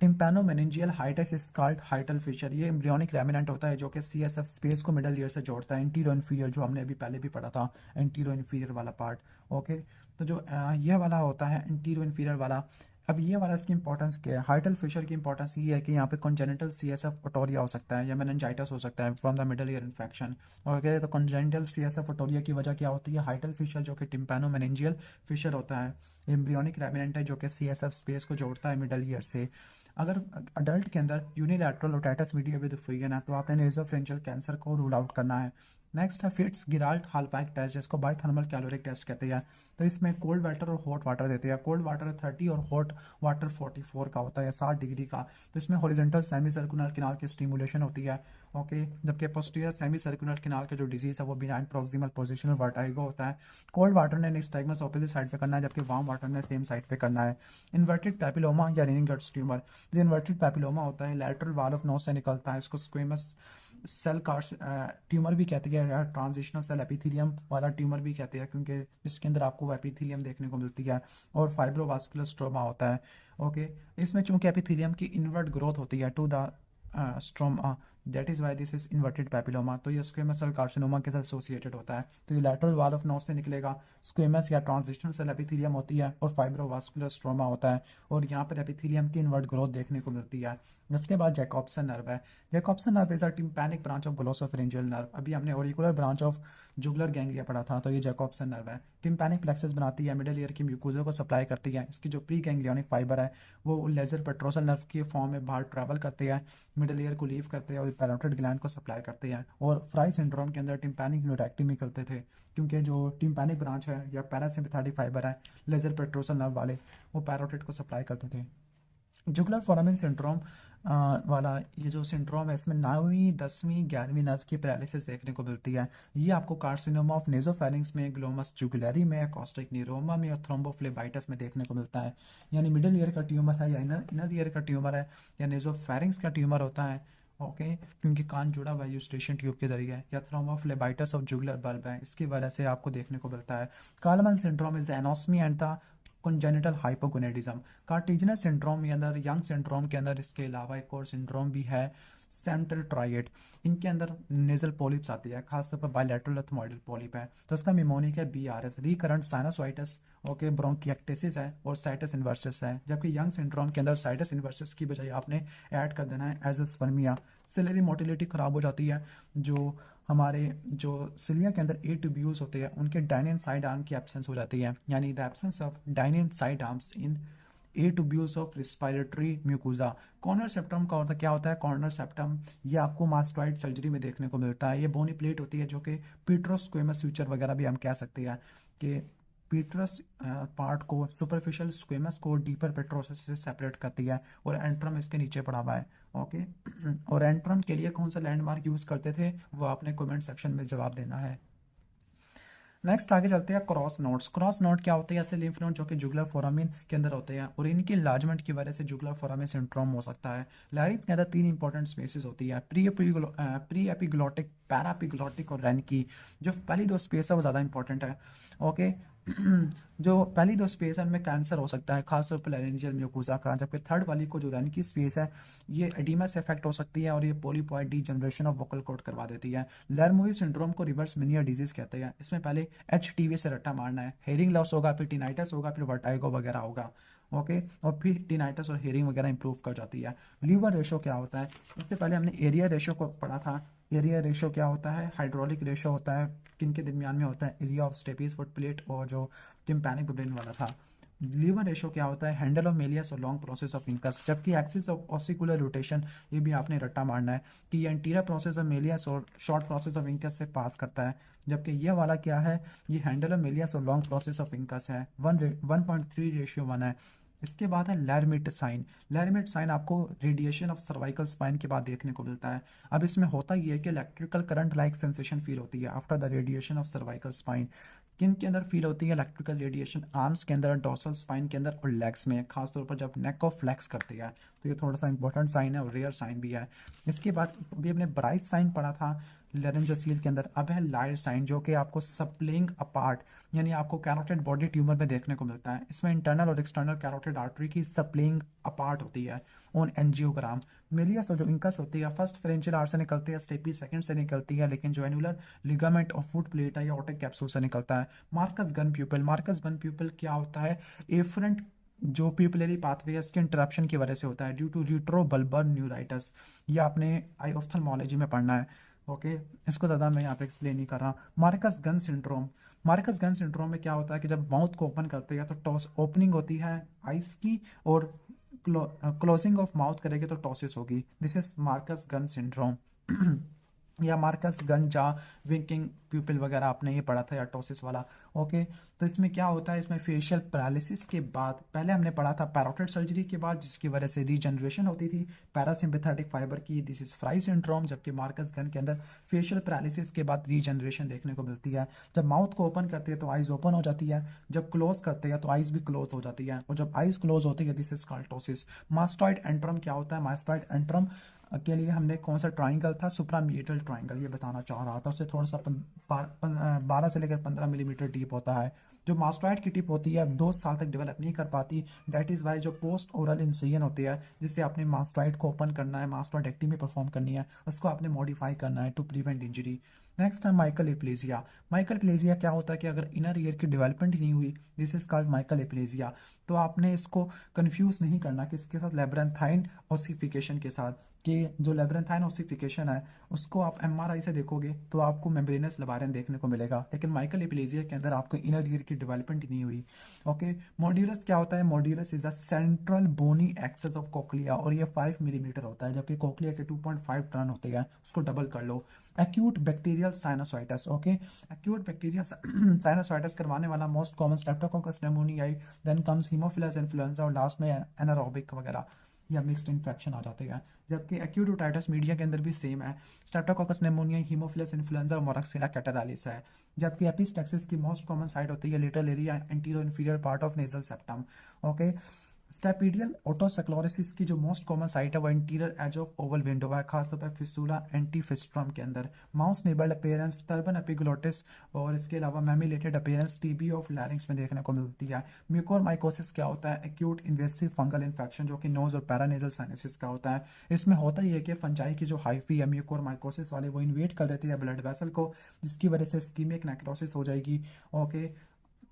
टिम्पैनोमेनिंजियल हाइटिस इज कॉल्ड हाइटल फिशर। ये एम्ब्रियोनिक रेमिनेंट होता है जो कि सीएसएफ स्पेस को मिडल ईयर से जोड़ता है, एंटीरो इन्फीरियर, जो हमने अभी पहले भी पढ़ा था, एंटीरो इन्फीरियर वाला पार्ट। ओके, तो जो ये वाला होता है एंटीरो इन्फीरियर वाला, अब ये वाला इसकी इंपॉर्टेंस क्या है, हाइटल फिशर की इंपॉर्टेंस ये है कि यहाँ पे कॉन्जेनिटल सीएसएफ ओटोरिया हो सकता है या मेनिंजाइटिस हो सकता है from the middle ear infection. और क्या है तो कॉन्जेनिटल सीएसएफ ओटोरिया की वजह क्या होती है, हाइटल फिशर जो कि टिम्पैनोमेनिंजियल फिशर होता है, एम्ब्रियोनिक रेमिनेंट है जो कि सीएसएफ स्पेस को जोड़ता है मिडल ईयर से। अगर अडल्ट के अंदर यूनिलैटरल ओटाइटिस मीडिया विद फुयन है तो आपने नेसोफेरेंजियल कैंसर को रूल आउट करना है। नेक्स्ट है फिट्स गिराल्ट हालपाइक टेस्ट, जिसको बायोथर्मल कैलोरिक टेस्ट कहते हैं। तो इसमें कोल्ड वाटर और हॉट वाटर देते हैं, कोल्ड वाटर 30 और हॉट वाटर 44 का होता है, 60 डिग्री का। तो इसमें हॉरिजॉन्टल सेमी सर्कुलर किनार की स्टिमुलेशन होती है, ओके, जबकि पोस्टीरियर सेमी सर्कुलर किनार का जो डिजीज है वो बिनाइन प्रोक्सिमल पोजिशनल वर्टाइगो होता है। कोल्ड वाटर ने निस्टैग्मस ऑपोजिट साइड पे करना है, जबकि वार्म वाटर ने सेम साइड पे करना है। इन्वर्टेड पैपिलोमा या रिनिंग गट्स ट्यूमर, जो इन्वर्टेड पैपिलोमा होता है लैटरल वाल ऑफ नोज से निकलता है, इसको स्क्वेमस सेल कार्स ट्यूमर भी कहते हैं या ट्रांजिशनल सेल एपिथेलियम वाला ट्यूमर भी कहते हैं, क्योंकि इसके अंदर आपको एपिथेलियम देखने को मिलती है। और फाइब्रोवास्कुलर स्ट्रोमा होता है, ओके। इसमें चूंकि एपिथेलियम की इनवर्ट ग्रोथ होती है to the stroma, that is why this is inverted papilloma. तो ये स्क्वेमस सेल कार्सिनोमा के साथ एसोसिएटेड होता है। तो ये लैटरल वाल ऑफ नोज से निकलेगा, स्क्वेमस या ट्रांजिशनल सेल एपिथेलियम होती है और फाइब्रोवास्कुलर स्ट्रोमा होता है, और यहाँ पर एपिथेलियम की इनवर्ट ग्रोथ देखने को मिलती है। इसके बाद जैकॉब्सन नर्व है। Jacobson nerve is a tympanic branch of glossopharyngeal nerve. अभी हमने auricular branch of jugular ganglia पढ़ा था, तो ये जैकॉब्सन नर्व है। टिम्पैनिक प्लेक्सस बनाती है, मिडल ईयर की म्यूकोजा को सप्लाई करती है। इसकी जो प्री गैंग्लियोनिक फाइबर है वो लेजर पेट्रोसल नर्व के फॉर्म में बाहर ट्रैवल करते हैं, मिडल ईयर को लीव करते हैं और पैरोटिड ग्लैंड को सप्लाई करते हैं। और फ्राई सिंड्रोम के अंदर टिम्पैनिक न्यूरेक्टमी करते थे, क्योंकि जो टिम्पैनिक ब्रांच है या पैरासिम्पैथेटिक फाइबर है लेजर पेट्रोसल नर्व वाले, वो पैरोटिड को सप्लाई करते थे। जुगुलर फोरामेन सिंड्रोम वाला ये जो सिंड्रोम है, इसमें 9वीं 10वीं 11वीं नर्व की पैरालिसिस देखने को मिलती है। ये आपको कार्सिनोमा ऑफ नेजोफेरिंक्स में, ग्लोमस जुगुलरी में, कॉस्टिक न्यूरोमा में और थ्रोम्बोफ्लेबाइटिस में देखने को मिलता है। यानी मिडिल ईयर का ट्यूमर है या इनर ईयर का ट्यूमर है या नेजोफेरिंक्स का ट्यूमर होता है, ओके, क्योंकि कान जुड़ा हुआ है यूस्टेशन ट्यूब के जरिए, या थ्रोम्बोफ्लेबाइटिस ऑफ जुगुलर बल्ब है, इसकी वजह से आपको देखने को मिलता है। Kallmann syndrome is the anosmia and the congenital hypogonadism. Kartagener syndrome के अंदर, यंग सिंड्रोम के अंदर इसके अलावा एक और सिंड्रोम भी है, सेंट्रल ट्राइड। इनके अंदर नेजल पॉलिप्स आती है, खासतौर पर बायलैटरल एथमोइडल पॉलिप है। तो इसका निमोनिक है BRS, रिकरेंट साइनोसाइटिस, ओके, ब्रोंकिएक्टिसिस है और साइटस इन्वर्सिस है। जबकि यंग सिंड्रोम के अंदर साइटस इन्वर्सिस की बजाय आपने ऐड कर देना है एजोस्पर्मिया। सिलरी मोटिलिटी खराब हो जाती है, जो हमारे जो सिलिया के अंदर 8 ट्यूब्यूल्स होते हैं उनके डाइनिन साइड आर्म की एब्सेंस हो जाती है, यानी the absence of dynein side arms in 8 tubules of respiratory mucosa. Corner septum का क्या होता है, कॉर्नर सेप्टम ये आपको मास्टोइड सर्जरी में देखने को मिलता है। ये बोनी प्लेट होती है जो कि पीट्रोस्क्वेमस फ्यूचर वगैरह भी हम कह सकते हैं कि पीट्रस पार्ट को, सुपरफिशियल स्क्वेमस को डीपर पेट्रोसिस से सेपरेट करती है, और एंट्रम इसके नीचे पड़ा हुआ है, ओके। और एंट्रम के लिए कौन सा लैंडमार्क यूज करते थे वो आपने कमेंट सेक्शन में जवाब देना है। नेक्स्ट आगे चलते हैं क्रॉस नोड्स। क्रॉस नोड क्या होते हैं, ऐसे लिम्फ नोड जो कि जुगुलर फोरामिन के अंदर होते हैं और इनकी इन्लार्जमेंट की वजह से जुगुलर फोरामिन सिंड्रोम हो सकता है। लैरिंक्स के अंदर 3 इंपॉर्टेंट स्पेसेस होती है, प्री एपिग्लोटिक, पैरा एपिग्लोटिक और रेनकी। जो पहली 2 स्पेस है वो ज़्यादा इंपॉर्टेंट है, ओके। जो पहली 2 स्पेस है उनमें कैंसर हो सकता है, खासतौर पर लैरिंजियल म्यूकोजा का, जबकि थर्ड वाली को जो रेनकी स्पेस है ये एडिमा से इफेक्ट हो सकती है और ये पोलीपॉइड डीजनरेशन ऑफ वोकल कॉर्ड करवा देती है। लर्मुई सिंड्रोम को रिवर्स मिनियर डिजीज कहते हैं। इसमें पहले HTV से रट्टा मारना है, हेयरिंग लॉस होगा, फिर टिनाइटस होगा, फिर वर्टाइगो वगैरह होगा, ओके, और फिर टिनाइटस और हेयरिंग वगैरह इंप्रूव कर जाती है। लीवर रेशो क्या होता है, इससे पहले हमने एरिया रेशो को पढ़ा था। एरिया रेशो क्या होता है, हाइड्रोलिक रेशो होता है, किन के दरमियान में होता है, area of stapes foot plate और जो टिम्पैनिक ब्रेन वाला था। लीवर रेशो क्या होता है, हैंडल ऑफ मेलियस और लॉन्ग प्रोसेस ऑफ इंकस। जबकि एक्सिस ऑफ ऑसिकुलर रोटेशन, ये भी आपने रट्टा मारना है कि ये एंटीरियर प्रोसेस ऑफ मेलियस और शॉर्ट प्रोसेस ऑफ इंकस से पास करता है, जबकि ये वाला क्या है, ये हैंडल ऑफ मेलियस और लॉन्ग प्रोसेस ऑफ इंकस है। 1.3:1 है। इसके बाद है लैरमिट साइन। लैरमिट साइन आपको रेडिएशन ऑफ सर्वाइकल स्पाइन के बाद देखने को मिलता है। अब इसमें होता ये है कि electrical current like sensation feel होती है after the radiation of cervical spine. किन के अंदर फील होती है इलेक्ट्रिकल रेडिएशन, आर्म्स के अंदर, डोर्सल स्पाइन के अंदर और लेग्स में, खासतौर पर जब नेक को फ्लेक्स करती है। तो ये थोड़ा सा इंपॉर्टेंट साइन है और रेयर साइन भी है। इसके बाद अभी हमने ब्राइट साइन पढ़ा था लेरेंजोसील के अंदर, अब है लाइट साइन जो कि आपको सप्लिंग अपार्ट, यानी आपको कैरोटिड बॉडी ट्यूमर में देखने को मिलता है। इसमें इंटरनल और एक्सटर्नल कैरोटिड आर्टरी की सप्लिंग अपार्ट होती है ऑन एंजियोग्राम। मेलियस और जो इंकस होती है फर्स्ट फ्रेंचियल आर्ट से निकलती है, स्टेपी सेकंड से निकलती है, लेकिन जो एनुलर लिगामेंट और फुट प्लेट है या ऑटिक कैप्सूल से निकलता है। Marcus Gunn pupil, Marcus Gunn pupil क्या होता है, एफरेंट जो प्यूपिलरी पाथवे है इसके इंटरप्शन की वजह से होता है ड्यू टू रिट्रोबल्बर न्यूराइटिस। ये आपने आई ऑप्थेल्मोलॉजी में पढ़ना है। ओके, इसको ज़्यादा मैं यहाँ पे एक्सप्लेन नहीं कर रहा। Marcus gun syndrome, Marcus gun syndrome में क्या होता है कि जब माउथ को ओपन करते हैं तो टॉस ओपनिंग होती है आइस की, और क्लोजिंग ऑफ माउथ करेंगे तो टॉसिस होगी। This is Marcus gun syndrome. या मार्कस गन जा विंकिंग प्यूपिल वगैरह आपने ये पढ़ा था, या टोसिस वाला। ओके, तो इसमें क्या होता है, इसमें फेशियल पैरालिसिस के बाद, पहले हमने पढ़ा था पैरोटिड सर्जरी के बाद जिसकी वजह से रीजनरेशन होती थी पैरासिम्पैथेटिक फाइबर की, दिस इज फ्राई सिंड्रोम। जबकि मार्कस गन के अंदर फेशियल पैरालिसिस के बाद रीजनरेशन देखने को मिलती है। जब माउथ को ओपन करते हैं तो आइज ओपन हो जाती है, जब क्लोज करते हैं तो आइज भी क्लोज हो जाती है, और जब आइज क्लोज होती है this is called ptosis. Mastoid antrum क्या होता है, मास्टॉइड एंट्रम के लिए हमने कौन सा ट्राइंगल था, सुप्रामीटल ट्राइंगल, ये बताना चाह रहा था। उससे थोड़ा सा 12 से लेकर 15 मिलीमीटर डीप होता है। जो मास्टॉइड की टिप होती है 2 साल तक डेवलप नहीं कर पाती। दैट इज़ वाई जो पोस्ट ओरल इंसिजन होती है जिससे आपने मास्टॉइड को ओपन करना है, मास्टॉइडेक्टमी परफॉर्म करनी है, उसको आपने मॉडिफाई करना है टू प्रिवेंट इंजरी। नेक्स्ट है माइकल एप्लेजिया। माइकल एप्लेजिया क्या होता है कि अगर इनर ईयर की डेवलपमेंट ही नहीं हुई, this is called Michael aplasia. तो आपने इसको कंफ्यूज नहीं करना कि इसके साथ लेब्रेंथाइन ओसिफिकेशन के साथ, कि जो लेब्रेंथाइन ओसिफिकेशन है उसको आप एमआरआई से देखोगे तो आपको मेम्ब्रेनस लेबारियन देखने को मिलेगा, लेकिन माइकल एप्लेजिया के अंदर आपको इनर ईयर की डेवलपमेंट ही नहीं हुई। ओके, मॉड्यूलस क्या होता है, modiolus is a central bony axis of cochlea, और ये 5 मिलीमीटर होता है, जबकि कोक्लिया के 2.5 टन होते हैं, उसको डबल कर लो। Acute bacterial sinusitis. Okay, acute bacterial sinusitis करवाने वाला most common Streptococcus pneumoniae, then comes Haemophilus influenzae, और लास्ट में एनारोबिक वगैरह या मिक्स्ड इन्फेक्शन आ जाते हैं। जबकि एक्यूट ओटाइटिस मीडिया के अंदर भी सेम है, स्ट्रेप्टोकोकस निमोनिया, हीमोफिलस इन्फ्लुएंजा और मोरक्सिला कैटरालिस है। जबकि एपिस्टेक्सिस की मोस्ट कॉमन साइट होती है lateral area anteroinferior part of nasal septum. Okay, stapedial otosclerosis की जो मोस्ट कॉमन साइट है वो anterior edge of oval window है, खासतौर पर फिस्टुला एंटीफिस्ट्रम के अंदर। Mouse nibbled appearance turban epiglottis, और इसके अलावा mamillated appearance TB of larynx में देखने को मिलती है। म्यूकोरमाइकोसिस क्या होता है, एक्यूट इन्वेसिव फंगल इन्फेक्शन जो कि नोज और पैरानेजल साइनसिस का होता है। इसमें होता ही है कि फंजाई की जो हाइफी है म्यूकोरमाइकोसिस वाले वो इन्वेट कर देती है ब्लड वेसल को, जिसकी वजह से स्कीमिक नेक्रोसिस हो जाएगी। ओके,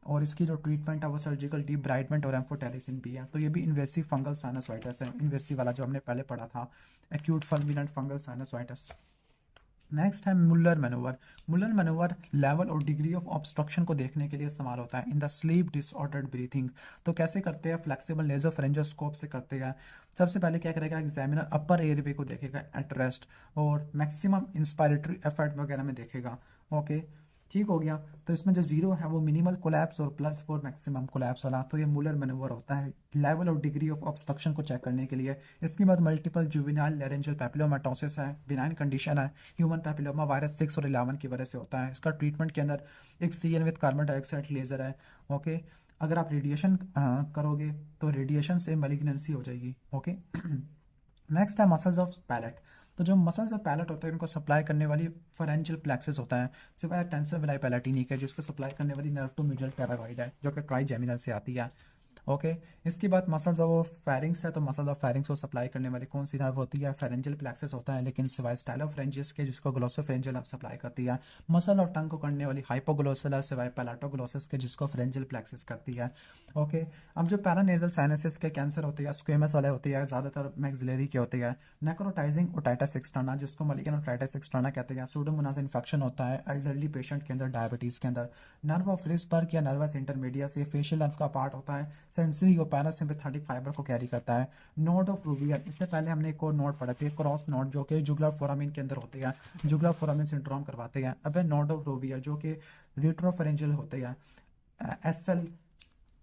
और इसकी जो ट्रीटमेंट है वो सर्जिकल डीब्राइडमेंट और एम्फोटेरिसिन भी है। तो ये भी इन्वेसिव फंगल साइनोसाइटिस है, इन्वेसिव वाला जो हमने पहले पढ़ा था, एक्यूट फल्मिनेंट फंगल साइनोसाइटिस। नेक्स्ट है Muller manoeuvre. Muller manoeuvre level और डिग्री ऑफ ऑब्स्ट्रक्शन को देखने के लिए इस्तेमाल होता है in the sleep disordered breathing. तो कैसे करते हैं, फ्लेक्सिबल नेजोफेरेंजियोस्कोप से करते हैं। सबसे पहले क्या करेगा, एग्जामिनर अपर एयरवे को देखेगा एट रेस्ट, और मैक्सिमम इंस्पायरेटरी एफर्ट वगैरह में देखेगा। ओके, ठीक हो गया। तो इसमें जो जीरो है वो मिनिमल कोलैप्स और +4 मैक्सिमम कोलैप्स वाला, तो ये मुलर मैनूवर होता है लेवल और डिग्री ऑफ ऑब्स्ट्रक्शन को चेक करने के लिए। इसके बाद मल्टीपल जुवेनाइल लैरेंजियल पैपिलोमाटोसिस है, बिनाइन कंडीशन है, ह्यूमन पैपिलोमा वायरस 6 और 11 की वजह से होता है। इसका ट्रीटमेंट के अंदर एक CN with carbon dioxide laser है। ओके, अगर आप रेडिएशन करोगे तो रेडिएशन से मेलिग्नेंसी हो जाएगी। ओके, नेक्स्ट है मसल्स ऑफ पैलेट। तो जो मसल्स ऑफ पैलेट होते हैं उनको सप्लाई करने वाली फेरेंजियल प्लेक्सस होता है, सिवाय टेंसर विलाई पैलेटिनी के, जिसको सप्लाई करने वाली नर्व टू मीडियल टेरागॉइड है जो कि ट्राइजेमिनल से आती है। ओके, इसके बाद मसल्स ऑफ फेरिंग्स है। तो मसल्स ऑफ फेरिंग्स को सप्लाई करने वाली कौन सी नर्व होती है, फेरेंजियल प्लेक्सस होता है, लेकिन सिवाय स्टाइलोफ्रेंजियस के जिसको ग्लोसोफ्रेंजियल नर्व सप्लाई करती है। मसल और टंग को करने वाली हाइपोग्लोसल है, सिवाय पैलाटोग्लोसिस के जिसको फ्रेंजियल प्लेक्सस करती है। ओके, अब जो पैरानेजल साइनसिस के कैंसर होते हैं स्क्वेमस वाले होते हैं, ज़्यादातर मैक्सिलरी के होते हैं। नेक्रोटाइजिंग ओटाइटिस एक्सटर्ना जिसको मलिगन ओटाइटिस एक्सटर्ना कहते हैं, सूडोमोनास इन्फेक्शन होता है एल्डरली पेशेंट के अंदर, डायबिटीज़ के अंदर। नर्व ऑफ रिस्बर्ग या नर्वस इंटरमीडियस ये फेशियल नर्व का पार्ट होता है, सेंसरी और पैरासिम्पैथेटिक फाइबर को कैरी करता है। नोड ऑफ रूवियर, इससे पहले हमने एक और नोड पढ़ा था क्रॉस नोड जो कि जुगुलर फोरामिन के अंदर होते हैं, जुगुलर फोरामिन सिंड्रोम करवाते हैं। अब है नोड ऑफ रूवियर जो कि रेट्रोफेरेंजियल होते हैं, SL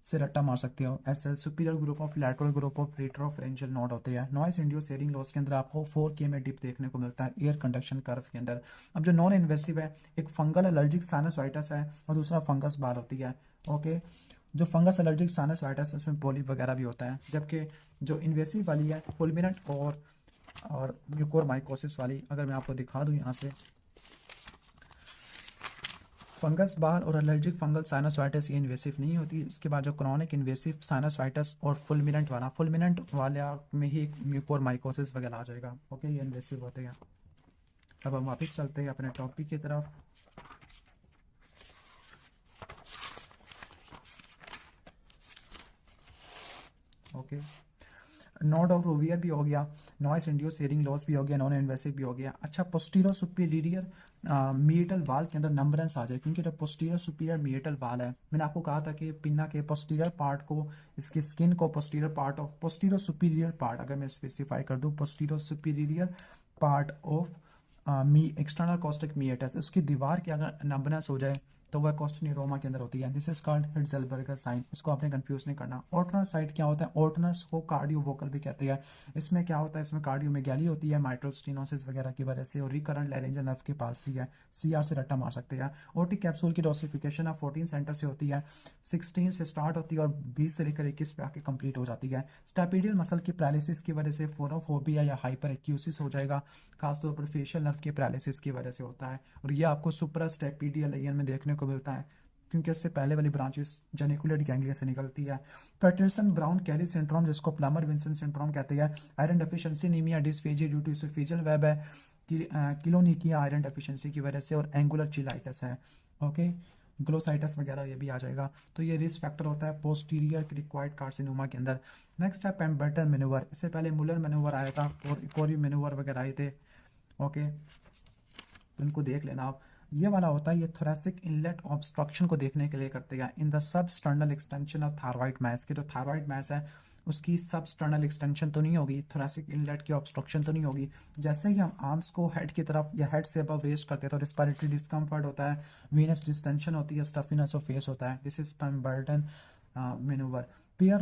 से रट्टा मार सकते हो, SL superior group of lateral group of retropharyngeal node होते हैं। नॉइस इंड्यूस हेयरिंग लॉस के अंदर आपको 4K में डिप देखने को मिलता है एयर कंडक्शन कर्व के अंदर। अब जो नॉन इन्वेसिव है, एक फंगल एलर्जिक साइनसाइटिस है और दूसरा फंगस बार होती है। ओके, जो फंगस एलर्जिक साइनसाइटिस उसमें पोलिप वगैरह भी होता है, जबकि जो इन्वेसिव वाली है फुलमिनेंट और म्यूकोरमाइकोसिस वाली, अगर मैं आपको दिखा दूं यहाँ से, फंगस बार और एलर्जिक फंगल साइनोसाइटिस ये इन्वेसिव नहीं होती। इसके बाद जो क्रॉनिक इन्वेसिव साइनोसाइटिस और फुलमिनेंट वाला में ही म्यूकोरमाइकोसिस वगैरह आ जाएगा। ओके, ये इन्वेसिव होते हैं। अब हम वापस चलते हैं अपने टॉपिक की तरफ। ओके, नोड ऑफ रोवियर भी हो गया, नॉइस इंड्यूस हियरिंग लॉस भी हो गया, नॉन इन्वेसिव भी हो गया। अच्छा, पोस्टीरियर सुपीरियर मीटल वाल के अंदर नंबरेंस आ जाए, क्योंकि जो पोस्टीरियर सुपीरियर मीटल वाल है, मैंने आपको कहा था कि पिन्ना के पोस्टीरियर पार्ट को, इसकी स्किन को posterior part of posterior superior part, अगर मैं स्पेसिफाई कर दूं पोस्टीरियर सुपीरियर पार्ट ऑफ मी एक्सटर्नल कॉस्टिक मीएटस, उसकी दीवार की अगर नंबरेंस हो जाए तो वह कॉस्टोनिरोमा के अंदर होती है। दिस इज कॉल्ड हिट्जेलबर्गर साइन, इसको आपने कंफ्यूज नहीं करना। ऑर्टनर साइट क्या होता है? ऑर्टनर्स को कार्डियो वोकल भी कहते हैं। इसमें क्या होता है? इसमें कार्डियो मेगैली होती है माइट्रल स्टेनोसिस वगैरह की वजह से, और रिकरेंट लैरिंजियल नर्व के पास ही है, सीआर से रट्टा मार सकते हैं। ओटिक कैप्सूल की डोसिफिकेशन है 14 सेंटर से होती है, 16 से स्टार्ट होती है और 20 से लेकर 21 पे आके कंप्लीट हो जाती है। स्टेपिडियल मसल की पैरालिसिस की वजह से फोरोफोबिया या हाइपर एक्यूसिस हो जाएगा, खासतौर पर फेशियल नर्व की पैरालिसिस की वजह से होता है, और ये आपको सुप्रा स्टेपिडियल लेयन में देखने को मिलता है, क्योंकि इससे पहले वाली ब्रांचेस जेनिकुलेट गैंग्लिया से निकलती है। पैटरसन ब्राउन कैरी सिंड्रोम, जिसको प्लमर विंसन सिंड्रोम कहते हैं, iron deficiency anaemia dysphagia due to oesophageal web है, किलोनिकिया आयरन डेफिशिएंसी की वजह से, और एंगुलर चिलाइटिस है। ओके, ग्लोसाइटस वगैरह ये भी आ जाएगा। तो ये रिस्क फैक्टर होता है पोस्टीरियर क्रिक्वाइड कार्सिनोमा के अंदर। नेक्स्ट है पेम्बर्टन मैन्यूवर, इससे पहले मुलर मैन्यूवर आया था और एक और भी मैन्यूवर वगैरह आए थे। ओके, तो इनको देख लेना आप। ये वाला होता है, ये थोरेसिक इनलेट ऑब्स्ट्रक्शन को देखने के लिए करते हैं in the substernal extension of thyroid mass, के जो थायराइड मैस है उसकी सबस्टर्नल एक्सटेंशन तो नहीं होगी, थोरेसिक इनलेट की ऑब्स्ट्रक्शन तो नहीं होगी। जैसे ही हम आर्म्स को हेड की तरफ या हेड से अबव रेस्ट करते हैं तो रिस्पिरेटरी डिस्कम्फर्ट होता है, वीनस डिस्टेंशन होती है, स्टफीनेस ऑफ फेस होता है। This is Pemberton manoeuvre. Pierre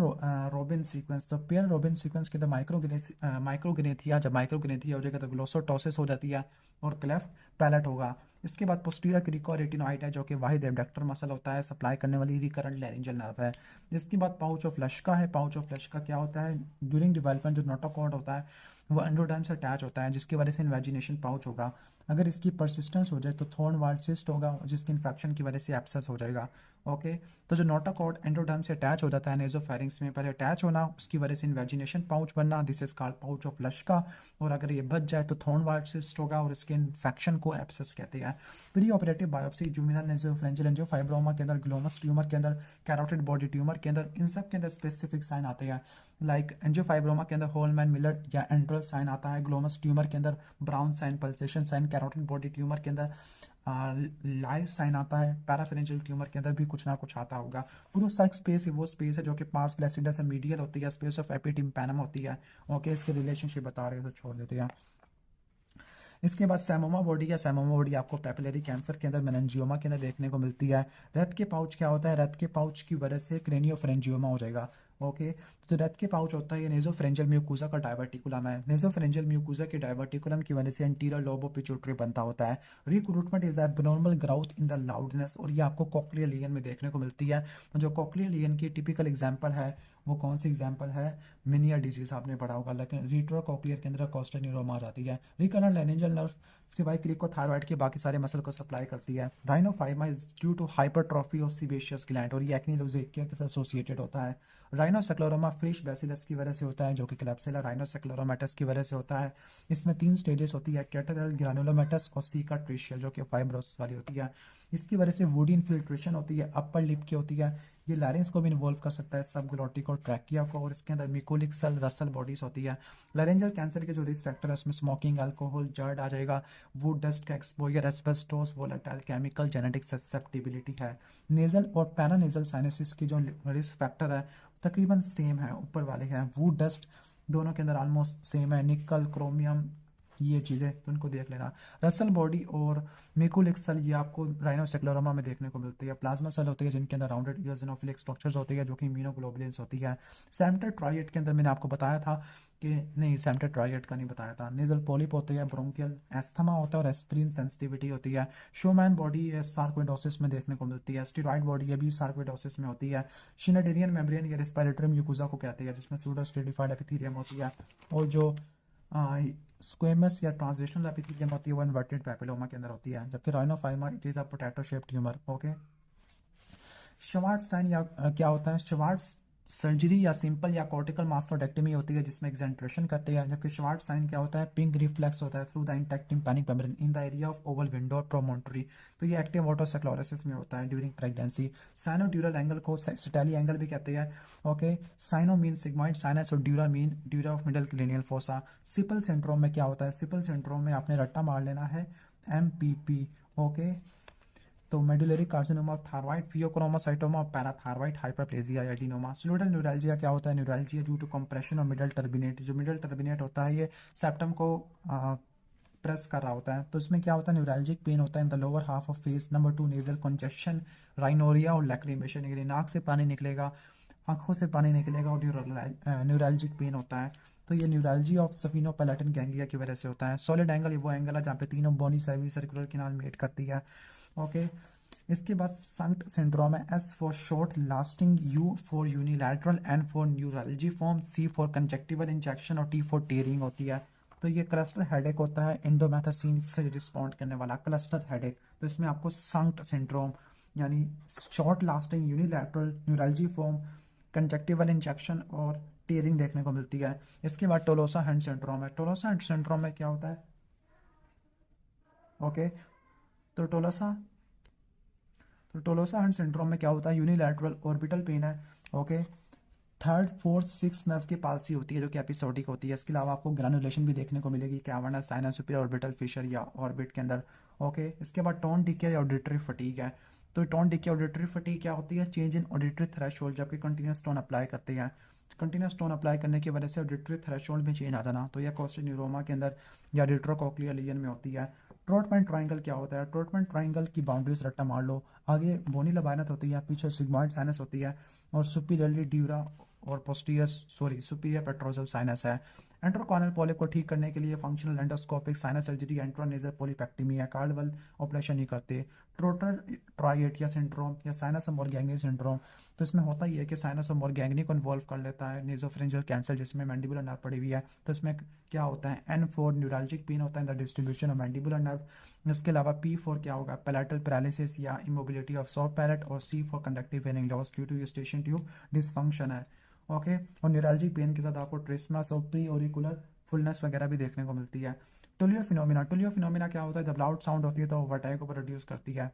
Robin sequence, तो पियर रोबिन सीक्वेंस के अंदर माइक्रोग्रेथिया, जब माइक्रोग्रेथिया हो जाएगा तो ग्लोसोटोसिस हो जाती है और क्लेफ्ट पैलेट होगा। इसके बाद पोस्टीरियर क्रिकोरेटिनॉइड है, जो कि वाहिद एब्डक्टर मसल होता है, सप्लाई करने वाली रिकरेंट लैरिंजियल नर्व है। इसके बाद पाउच ऑफ लश्का है। पाउच ऑफ लश्का क्या होता है? ड्यूरिंग डेवलपमेंट जो नोटोकॉर्ड होता है वो एंडोडर्म से अटैच होता है, जिसकी वजह से इन्वेजिनेशन पाउच होगा। अगर इसकी परसिस्टेंस हो जाए तो थॉर्न वार्ड सिस्ट होगा, जिसकी इन्फेक्शन की वजह से एब्सेस हो जाएगा। ओके, तो जो नोटोकॉर्ड एंडोडर्म से अटैच हो जाता है नेजोफेरिंग्स में, पहले अटैच होना, उसकी वजह से इन्वेजिनेशन पाउच बनना, this is called pouch of Luschka. और अगर ये बच जाए तो थॉर्न वार्ड सिस्ट होगा और इसके इन्फेक्शन को एब्सेस कहते हैं। Pre operative biopsy जुमिनल nasopharyngeal angiofibroma के अंदर, ग्लोमस ट्यूमर के अंदर, कैरोटिड बॉडी ट्यूमर के अंदर, इन सब के अंदर स्पेसिफिक साइन आते हैं। लाइक एंजियोफाइब्रोमा के अंदर होलमैन मिलर या एंड्रल साइन आता है, ग्लोमस ट्यूमर के अंदर Brown sign, pulsation sign, carotid body tumour के अंदर लाइट साइन आता है, पैराफेरेंजियल ट्यूमर के अंदर भी कुछ ना कुछ आता होगा। प्रोसाइक स्पेस वो स्पेस है जो कि पार्स फ्लैसिडा से मीडियल होती है, स्पेस ऑफ एपिटिम्पैनम होती है। ओके, इसके रिलेशनशिप बता रहे हो तो छोड़ देते हैं। इसके बाद सैमोमा बॉडी, या सैमोमा बॉडी आपको पेपिलरी कैंसर के अंदर, मेनिंजियोमा के अंदर देखने को मिलती है। रक्त के पाउच क्या होता है? रक्त के पाउच की वजह से क्रेनियोफेरेंजियोमा हो जाएगा। ओके, तो रक्त के पाउच होता है, ये नेजोफेरेंजियल म्यूकोजा का डायवर्टिकुलम है। नेजोफेरेंजियल म्यूकोजा के डायवर्टिकुलम की वजह से एंटीरियर लोब ऑफ पिट्यूटरी बनता होता है। Recruitment is abnormal growth in the loudness, और ये आपको कॉक्लियर लीजन में देखने को मिलती है। जो कॉक्लियर लीजन की टिपिकल एग्जांपल है वो कौन सी एग्जांपल है? मिनिया डिजीज आपने पढ़ा होगा, लेकिन रीट्रो कॉक्लियर के अंदर कॉस्टेनिरोमा आ जाती है। रिकरेंट लैरिंजियल नर्व सिवाय क्रिकोथायरॉइड के बाकी सारे मसल को सप्लाई करती है। Rhinophyma is due to hypertrophy of sebaceous gland, और ये एक्निलोजेकिया के साथ एसोसिएटेड होता है। राइनोसेक्लोरोमा फ्रिश बैसिलस की वजह से होता है, जो कि क्लैप्सिला राइनोसेक्लोरोमेटस की वजह से होता है। इसमें 3 स्टेजेस होती है, कैटरल, ग्रानुलोमेटस और सीका ट्रिशियल, जो कि फाइब्रोसिस वाली होती है। इसकी वजह से वुडी इन्फिल्ट्रेशन होती है, अपर लिप की होती है। ये लैरिंग्स को भी इन्वॉल्व कर सकता है, सबग्लोटिक और ट्रैकिया को, और इसके अंदर मिकोलिक सेल रसल बॉडीज होती है। लैरेंजल कैंसर के जो रिस्क फैक्टर है उसमें स्मोकिंग, अल्कोहल, जर्ड आ जाएगा, वुड डस्ट का exposure, asbestos, volatile chemical, genetic susceptibility है। नेजल और पैरानेजल साइनसिस की जो रिस्क फैक्टर है तकरीबन सेम है, ऊपर वाले हैं। वुड डस्ट दोनों के अंदर ऑलमोस्ट सेम है, निकल, क्रोमियम, ये चीज़ें तो इनको देख लेना। रसल बॉडी और मेकुलिक सेल ये आपको राइनोसेक्लोरोमा में देखने को मिलती है। प्लाज्मा सेल होती है जिनके अंदर राउंडेड इओसिनोफिलिक स्ट्रक्चर्स होती है, जो कि इम्यूनोग्लोबुलिन्स होती है। सेम्टर ट्राइएट के अंदर मैंने आपको बताया था कि नहीं, सेम्टर ट्राइएट का नहीं बताया था। नेजल पॉलिप होती है, ब्रोंकियल एस्थमा होता है और एस्प्रिन सेंसिटिविटी होती है। शोमैन बॉडी सार्कोइडोसिस में देखने को मिलती है। स्टीरॉइड बॉडी ये भी सार्कोइडोसिस में होती है। शिनेडेरियन मेम्ब्रेन या रेस्पिरेटरी म्यूकोजा को कहते हैं, जिसमें सूडोस्टेडिफाइड एपिथेलियम होती है। और जो स्क्वेमस या ट्रांसलेशनल एपिथेलियम होती है वो इन्वर्टेड पैपिलोमा के अंदर होती है, जबकि rhinophyma it is a potato shape tumour. Okay, Schwartz sign या क्या होता है? श्वार्ट्ज सर्जरी या सिंपल या कॉर्टिकल मास्टोडेक्टमी होती है जिसमें एक्सेंट्रेशन करते हैं, जबकि शॉर्ट साइन क्या होता है, पिंक रिफ्लेक्स होता है through the intact tympanic membrane in the area of oval window और प्रोमोटरी। तो ये एक्टिव ऑटोसेक्लोसिस में होता है ड्यूरिंग प्रेगनेंसी। साइनोड्यूरल एंगल को स्टेली एंगल भी कहते हैं। Okay, sino mean sigmoid sinus और dura mean dura of middle cranial fossa. Sipple syndrome में क्या होता है, सिपल सिंड्रोम में आपने रट्टा मार लेना है MPP। ओके, तो medullary carcinoma, thyroid phaeochromocytoma, parathyroid hyperplasia या एडिनोमा। स्लूडल न्यूरैल्जिया क्या होता है, न्यूरैल्जिया ड्यू टू कंप्रेशन और मिडल टर्बिनेट। जो मिडल टर्बिनेट होता है ये सेप्टम को प्रेस कर रहा होता है, तो इसमें क्या होता है, न्यूरैल्जिक पेन होता है in the lower half of face. Number 2 nasal congestion, rhinorrhoea और लैक्रिमेशन, यानी नाक से पानी निकलेगा, आंखों से पानी निकलेगा और न्यूरैल्जिक पेन होता है। तो ये न्यूरैल्जी ऑफ सफिनोपैलेटिन गैंग्लिया की वजह से होता है। सॉलिड एंगल ये वो एंगल है जहाँ पे तीनों bony semicircular canal meet करती है। ओके, इसके बाद संक्ट सिंड्रोम है, S for short lasting, U for unilateral, N for neuralgiform, C for conjunctival injection और T फॉर टीयरिंग होती है। तो ये क्लस्टर हेडेक होता है, इंडोमेथासिन से रिस्पॉन्ड करने वाला क्लस्टर हेडेक। तो इसमें आपको संक्ट सिंड्रोम यानी short lasting unilateral neuralgiform, conjunctival injection और टीयरिंग देखने को मिलती है। इसके बाद टोलोसा हैंड सिंड्रोम है। टोलोसा हैंड सिंड्रोम में क्या होता है, ओके, तो टोलोसा हैंड सिंड्रोम में क्या होता है, यूनिलैटरल ऑर्बिटल पेन है। Okay, third fourth six nerve की पाल्सी होती है जो कि एपिसोडिक होती है। इसके अलावा आपको ग्रैनुलेशन भी देखने को मिलेगी cavernous sinus superior orbital Fisher या ऑर्बिट के अंदर। ओके, इसके बाद टोन डिके या ऑडिटरी फटीग है। तो टोन डिके ऑडिटरी फटीग क्या होती है, चेंज इन ऑडिटरी थ्रेशोल्ड, जबकि कंटिन्यूस टोन अप्लाई करते हैं। कंटिन्यूस टोन अप्लाई करने की वजह से ऑडिटरी थ्रेशोल्ड में चेंज आ जाना, तो यह कोस्टल न्यूरोमा के अंदर या रेट्रोकोक्लियर लीजन में होती है। ट्रोटमैन ट्राइंगल क्या होता है, ट्रोटमैन ट्राइंगल की बाउंड्रीज रट्टा मार लो, आगे बोनी लबानत होती है, पीछे सिग्मॉइड साइनस होती है और सुपीरियरली ड्यूरा और सुपीरियर पेट्रोजल साइनस है। एंट्रोकॉर्नल पॉलिप को ठीक करने के लिए फंक्शनल एंडोस्कोपिक साइनस सर्जरी, एंट्रोनेजल पॉलीपेक्टमी या कार्डवल ऑपरेशन नहीं करते। ट्रोटर ट्राइएटिया सिंड्रोम या साइनस मॉर्गेग्नी सिंड्रोम, तो इसमें होता ही है कि साइनस मॉर्गेग्नी को इन्वॉल्व कर लेता है नेजोफेरिंजियल कैंसर जिसमें मैंडिबुलर नर्व पड़ी हुई है। तो इसमें क्या होता है, N4 न्यूरल्जिक पेन होता है in the distribution of mandibular nerve. इसके अलावा P4 क्या होगा, पैलेटल पैरालिसिस या इमोबिलिटी ऑफ सॉफ्ट पैलेट, और C for conductive hearing loss due to eustachian tube dysfunction है। ओके, और न्यूरल्जिक पेन के साथ आपको ट्रिस्मस और प्री ओरिकुलर फुलनेस वगैरह भी देखने को मिलती है। टुलियो फिनोमिना क्या होता है, जब लाउड साउंड होती है तो वर्टाइगो को प्रोड्यूस करती है।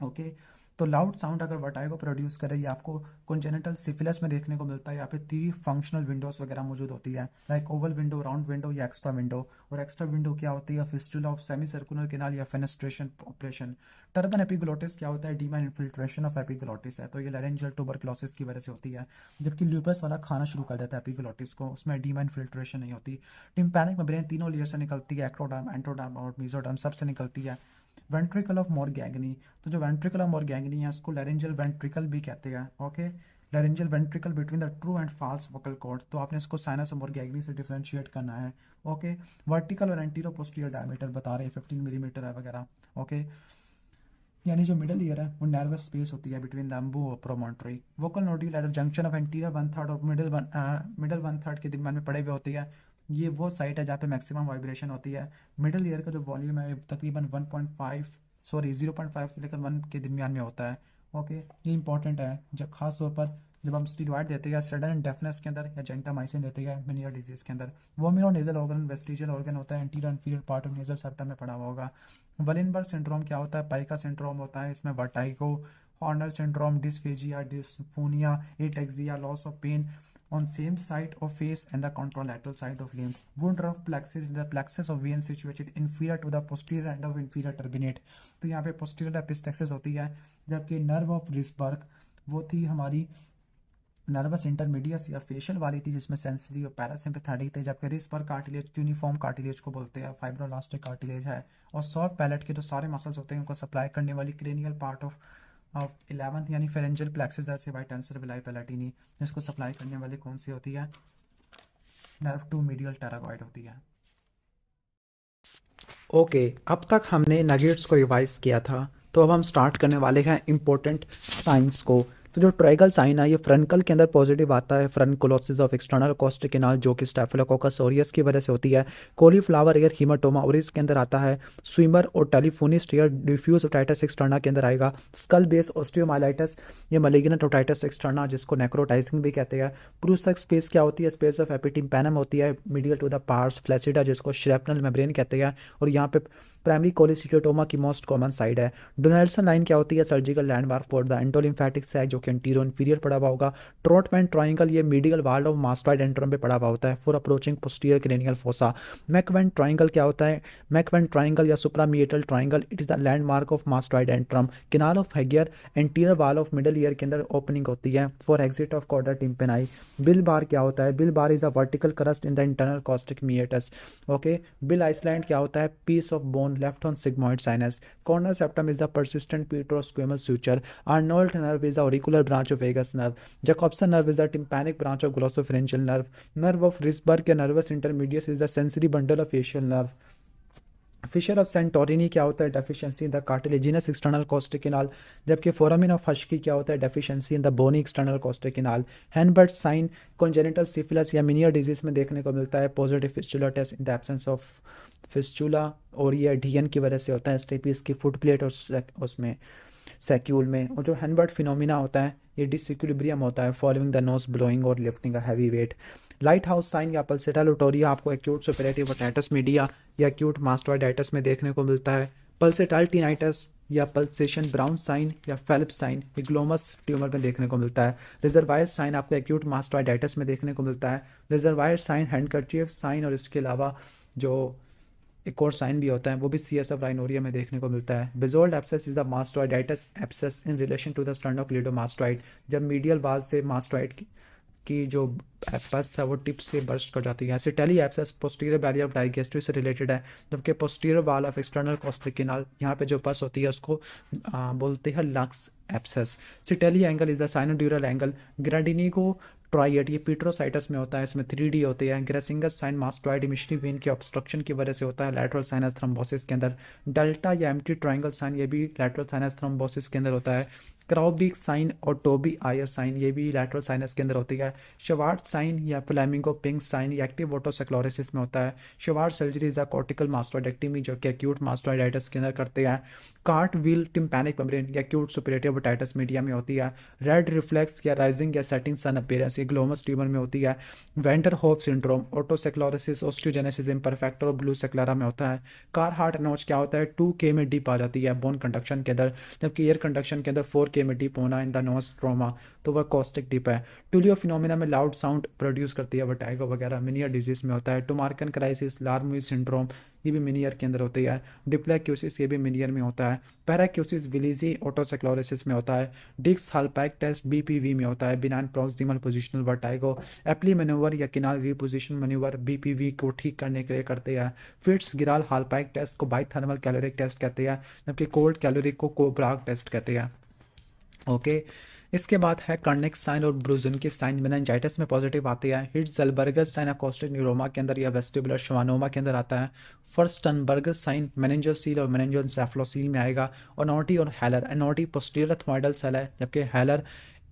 ओके, तो लाउड साउंड अगर वर्टाइगो प्रोड्यूस करे, ये आपको कॉन्जेनिटल सिफिलिस में देखने को मिलता है। यहाँ पे 3 फंक्शनल विंडोज वगैरह मौजूद होती है, like Oval window, round window या एक्स्ट्रा विंडो। और एक्स्ट्रा विंडो क्या होती है, fistula of semi circular canal या फेनेस्ट्रेशन ऑपरेशन। टर्बन एपिग्लोटिस क्या होता है, डीमा इन्फिल्ट्रेशन ऑफ एपिग्लोटिस है, तो ये लैरेंजियल ट्यूबरकुलोसिस की वजह से होती है। जबकि ल्यूपस वाला खाना शुरू कर देता है एपिग्लोटिस को, उसमें डीमा इन्फिल्ट्रेशन नहीं होती। टिम्पैनिक मेम्ब्रेन तीनों लेयर से निकलती है, एक्टोडर्म, एंटोडर्म और मेसोडर्म सबसे निकलती है। वेंट्रिकल ऑफ मॉर्गेग्नी, तो जो वेंट्रिकल ऑफ मॉर्गेग्नी है उसको लैरेंजियल वेंट्रिकल भी कहते हैं। Okay, laryngeal ventricle between the true and false vocal cord, तो आपने इसको साइनस मॉर्गेग्नी से डिफरेंशिएट करना है। ओके, वर्टिकल और एंटीरो पोस्टीरियर डायमीटर बता रहे हैं 15 मिलीमीटर है वगैरह। ओके, यानी जो मिडल ईयर है वो नर्वस स्पेस होती है बिटवीन लंबू और promontory. Vocal nodule at junction of anterior 1/3 और मिडल 1/3 के दरम्यान में पड़े हुए होती है। ये वो साइट है जहाँ पे मैक्सिमम वाइब्रेशन होती है। मिडल ईयर का जो वॉल्यूम है तकरीबन 0.5 से लेकर 1 के दरमियान में होता है। ओके, ये इंपॉर्टेंट है जब खास तौर पर जब हम स्टीरॉइड देते हैं सडन डेफनेस के अंदर या जेंटामाइसिन देते हैं मेनियर डिजीज के अंदर। वोमिनो नेजल ऑर्गन वेस्टिजियल ऑर्गन होता है, anterior inferior part of nasal septum में पड़ा हुआ होगा। वलिनबर्ग सिंड्रोम क्या होता है, पाइका सिंड्रोम होता है, इसमें vertigo, Horner syndrome, dysphagia, dysphonia, ataxia, loss of pain on same side of face and the contralateral side of limbs. Woodruff plexus, the plexus of vein situated inferior to the posterior end of inferior turbinate. तो यहाँ पे posterior epistaxis होती है, जबकि nerve of Risberg वो थी हमारी nervous intermedius या फेशियल वाली थी जिसमें सेंसरी और पैरासिम्पैथेटिक थे, जबकि रिस्पर कार्टिलेज यूनिफॉर्म कार्टिलेज को बोलते हैं, फाइब्रोलास्टिक कार्टिलेज है। और सॉफ्ट पैलेट के जो सारे मसल्स होते हैं उनको सप्लाई करने वाली क्रेनियल पार्ट ऑफ 11th यानी फेरेंजियल प्लेक्सस जैसे वाई टेंसर विलाई पैलेटिनी, जिसको सप्लाई करने वाली कौन सी होती है, नर्व टू मीडियल टेरागॉइड होती है। ओके, अब तक हमने नगेट्स को रिवाइज किया था, तो अब हम स्टार्ट करने वाले हैं इम्पोर्टेंट साइंस को। तो जो ट्राइगल साइन है ये फ्रंकल के अंदर पॉजिटिव आता है, फ्रंकुलोसिस ऑफ एक्सटर्नल कॉस्टिक कैनाल जो कि स्टेफिलोकोकस ऑरियस की वजह से होती है। कॉलीफ्लावर ईयर हीमाटोमा ओरिस के अंदर आता है। स्विमर और टेलीफोनिस्ट ईयर डिफ्यूज ओटाइटिस एक्सटर्ना के अंदर आएगा। स्कल बेस ऑस्टियोमाइलाइटिस ये मलिग्नेंट ओटाइटिस एक्सटर्ना जिसको नेक्रोटाइजिंग भी कहते हैं। प्रूसक स्पेस क्या होती है, स्पेस ऑफ एपिटिम्पैनम होती है मीडियल टू द पार्स फ्लैसिडा जिसको श्रैपनल मेम्ब्रेन कहते हैं, और यहाँ पे प्राइमरी कोलिसिटोमा की मोस्ट कॉमन साइड है। डोनाल्डसन लाइन क्या होती है, surgical landmark for the endolymphatic sac जो कि एंटीरियर इंफीरियर पड़ा हुआ होगा। ट्रोटमैन ट्राइंगल ये medial wall of mastoid antrum पे पड़ा हुआ होता है for approaching posterior cranial fossa. MacEwen triangle क्या होता है, मैकवेन ट्राइंगल या suprameatal triangle it is the landmark of mastoid antrum. Canal of Huguier anterior wall of middle ear के अंदर ओपनिंग होती है for exit of chorda tympani. Bill bar क्या होता है, Bill bar is a vertical crest in the internal acoustic meatus. Okay, Bill island क्या होता है, piece of bone left on sigmoid sinus. Korner septum is the persistent petrosquamous suture. Arnold nerve is the auricular branch of vagus nerve. Jacobson nerve is the tympanic branch of glossopharyngeal nerve. Nerve of Risberg या nervus intermedius is the sensory bundle of facial nerve. Fissure of Santorini क्या होता है, deficiency in the cartilaginous external acoustic canal. जबकि foramen of Huschke क्या होता है, deficiency in the bony external acoustic canal. Hennebert sign congenital syphilis या Meniere disease में देखने को मिलता है। Positive fistula test in the absence of fistula, और ये डीएन की वजह से होता है, स्टेपीज की फुट प्लेट और उसमें सैक्यूल में। और जो हैंडबर्ट फिनोमिना होता है ये डिसइक्विलिब्रियम होता है फॉलोइंग द नोज ब्लोइंग और lifting a heavy weight. Lighthouse sign या पल्सेटाइलोटोरिया आपको एक्यूट सुपरेटिव ओटाइटिस मीडिया या एक्यूट मास्टोइडाइटिस में देखने को मिलता है। पल्सेटाइल टिनाइटिस या पल्सेशन ब्राउन साइन या फेलिप्स साइन ग्लोमस ट्यूमर में देखने को मिलता है। रिजर्वायर साइन आपको एक्यूट मास्टोइडाइटिस में देखने को मिलता है। रिजर्वायर साइन हैंडकरचीफ साइन, और इसके अलावा जो एक और साइन भी होता है वो भी सीएसएफ राइनोरिया में देखने को मिलता है। Bezold abscess is the mastoiditis abscess in relation to the sternocleidomastoid, जब मीडियल वाल से मास्टोइड की जो पस है वो टिप से बर्स्ट कर जाती है। Citelli abscess posterior barrier of digastric से रिलेटेड है, जबकि posterior wall of external acoustic canal यहाँ पे जो पस होती है उसको बोलते हैं Luc abscess. Citelli angle is the sinodural angle. Gradenigo को ट्राइएट ये पीट्रोसाइटस में होता है, इसमें 3D होती है। ग्रेसिंगस साइन मास्टोइड मिशरी वेन के ऑब्स्ट्रक्शन की वजह से होता है लैटरल साइनस थ्रोम्बोसिस के अंदर। डेल्टा या एम्प्टी ट्राइंगल साइन ये भी लैटरल साइनस थ्रोम्बोसिस के अंदर होता है। क्राउबिक साइन और टोबी आयर साइन ये भी लैटरल साइनस के अंदर होती है। शवार्ट साइन या फ्लैमिंगो पिंक साइन ये एक्टिव ओटोसेक्लोरिसिस में होता है। शवार्ट सर्जरी इज अ कॉर्टिकल मास्टोइडेक्टमी जो कि एक्यूट मास्टोइडाइटिस के अंदर करते हैं। कार्ट व्हील टिम्पैनिक मेम्ब्रेन या एक्यूट सुपरेटिव ओटाइटिस मीडिया में होती है। रेड रिफ्लेक्स या राइजिंग या सेटिंग सन अपीयरेंस ये ग्लोमस ट्यूमर में होती है। Vendor Hoeve syndrome otosclerosis osteogenesis imperfecta और ब्लू सेक्लेरा में होता है। कार हार्ट नोच क्या होता है, 2K में डीप आ जाती है बोन कंडक्शन के अंदर, जबकि एयर कंडक्शन के अंदर 4K में डीप होना इन द नोज ट्रोमा, तो वह कॉस्टिक डिप है। टूलियो फिनोमिना में लाउड साउंड प्रोड्यूस करती है वटाइगो वगैरह, मिनियर डिजीज में होता है। टुमार्कन क्राइसिस लार्मुई सिंड्रोम ये भी मिनियर के अंदर होती है। डिप्लेक्यूसिस ये भी मिनियर में होता है। पैराक्यूसिस विलीजी ऑटोसेक्लोरिसिस में होता है। डिक्स हल्पैक टेस्ट BPV में होता है, benign proximal positional vertigo. Apply manoeuvre या किनाल रिपोजिशन मैन्यूवर BPV को ठीक करने के लिए करते हैं। फिट्स गिराल हल्पैक टेस्ट को बाइथर्मल कैलोरिक टेस्ट कहते हैं, जबकि कोल्ड कैलोरिक को कोब्राग टेस्ट कहते हैं। ओके, इसके बाद है कर्निक साइन और ब्रूजन की साइन मेनिंजाइटिस में पॉजिटिव आती है। हिट्जलबर्गर साइन अकोस्टिक न्यूरोमा के अंदर या वेस्टिबुलर श्वानोमा के अंदर आता है। फर्स्टनबर्गर साइन मेनिंजोसील और मेनिंजोएन्सेफलोसील में आएगा। ओनोटी और हेलर, एनोटी पोस्टीरियर एथमोइडल सेल है जबकि हेलर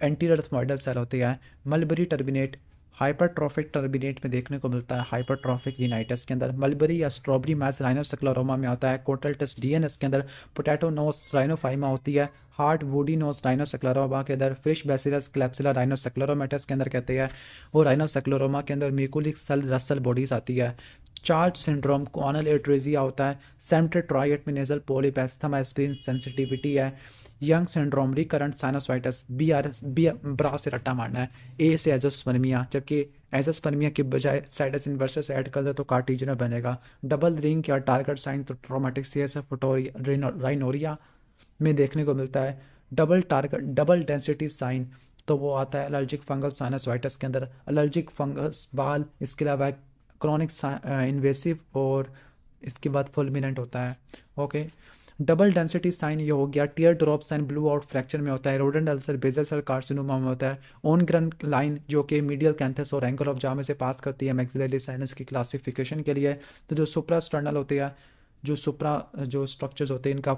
एंटीरियर एथमोइडल सेल होती है। मलबरी टर्बिनेट हाइपरट्रॉफिक टर्बिनेट में देखने को मिलता है हाइपरट्रॉफिक यूनाइटिस के अंदर। मलबरी या स्ट्रॉबेरी मैस राइनोसेक्लोरोमा में आता है। कोटल टेस्ट DNS के अंदर। पोटैटो नोस राइनोफाइमा होती है। हार्ट वुडी नोस राइनोसेक्लोरोमा के अंदर। फिश बेसिलस क्लैप्सिला राइनोसेक्लोरोमेटस के अंदर कहते हैं। और राइनोसेक्लोरोमा के अंदर म्यूकुलिक सेल रसल बॉडीज आती है। चार्ज सिंड्रोम कोनल एट्रेजिया होता है। सेंट्रल ट्राइएट में nasal polyp asthma aspirin sensitivity है। यंग सिंड्रोम रिकरेंट साइनोसाइटिस बी ब्रा से रट्टा मारना है। ए से एजोस्पर्मिया, जबकि एजोस्पर्मिया के बजाय साइटस इनवर्सस ऐड कर दे तो कार्टिजनर बनेगा। डबल रिंग या टारगेट साइन तो ट्रोमेटिक CSF राइनोरिया में देखने को मिलता है। डबल डेंसिटी साइन तो वो आता है एलर्जिक फंगल साइनोसाइटिस के अंदर। एलर्जिक फंगस बाल, इसके अलावा क्रॉनिक इन्वेसिव और इसके बाद फुलमिनेंट होता है। ओके, डबल डेंसिटी साइन ये हो गया। Tear drop sign blow out fracture में होता है। Rodent ulcer basal cell carcinoma में होता है। ऑन ग्रन लाइन जो कि मीडियल कैंथस और एंगल ऑफ जा में से पास करती है मैक्सिलरी साइनस की क्लासिफिकेशन के लिए। तो जो सुप्रास्टर्नल होती है जो जो स्ट्रक्चर्स होते हैं इनका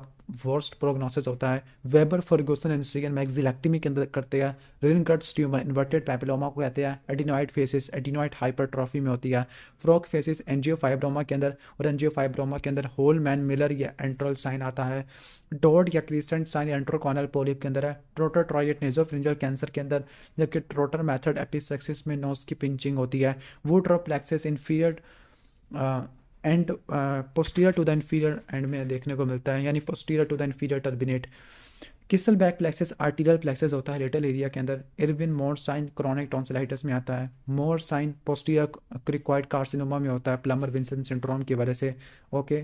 वर्स्ट प्रोग्नोसिस होता है। वेबर फर्गुसन इंसिजन मैक्सिलेक्टमी के अंदर करते हैं। रिनगट्स ट्यूमर इन्वर्टेड पैपिलोमा को कहते हैं। एडिनॉइड फेसिस एडिनॉइड हाइपरट्रॉफी में होती है। फ्रॉक फेसिस एंजियोफाइब्रोमा के अंदर, और एंजियोफाइब्रोमा के अंदर होलमैन मिलर या एंट्रल साइन आता है। डॉट या क्रीसेंट साइन एंट्रोकॉनल पोलिप के अंदर है। ट्रोटर ट्राइएट नेजोफ्रिंजियल कैंसर के अंदर, जबकि ट्रोटर मेथड एपिसेक्सिस में नोज की पिंचिंग होती है। Woodruff plexus inferior and posterior to the inferior end में देखने को मिलता है, यानी posterior to the inferior turbinate. Kiesselbach plexus arterial plexus होता है लिटल एरिया के अंदर। Irwin Moore sign chronic tonsillitis में आता है। Moore sign posterior cricoid carcinoma में होता है प्लमर विंसन सिंड्रोम की वजह से। ओके,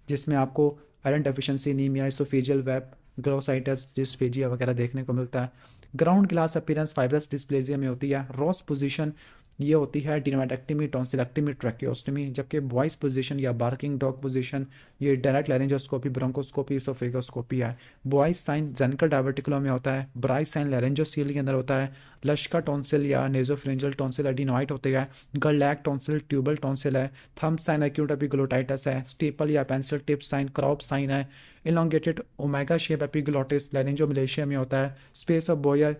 जिसमें आपको iron deficiency, anaemia, oesophageal web, glossitis, dysphagia वगैरह देखने को मिलता है। Ground glass appearance fibrous dysplasia में होती है। रॉस पोजीशन ये होती है डिनोमेटेक्टमी, टॉन्सिलेक्टमी, ट्रैकियोस्टमी, जबकि बॉयस पोजीशन या बार्किंग डॉग पोजीशन ये डायरेक्ट लैरिंजोस्कोपी, ब्रोंकोस्कोपी, इसोफेगोस्कोपी है। बॉयस साइन जेनिकल डायवर्टिकुलम में होता है। ब्राइस साइन लैरिंजोसील के अंदर होता है। लश्का टॉन्सिल या नेजोफ्रेंजियल टॉन्सिल एडिनॉइड होते हैं। गर्लैक टॉन्सिल ट्यूबल टॉन्सिल है। थंब साइन एक्यूट एपिग्लोटाइटिस है। स्टेपल या pencil tip sign croup sign है। Elongated omega shape epiglottis laryngomalacia में होता है। Space of Boyer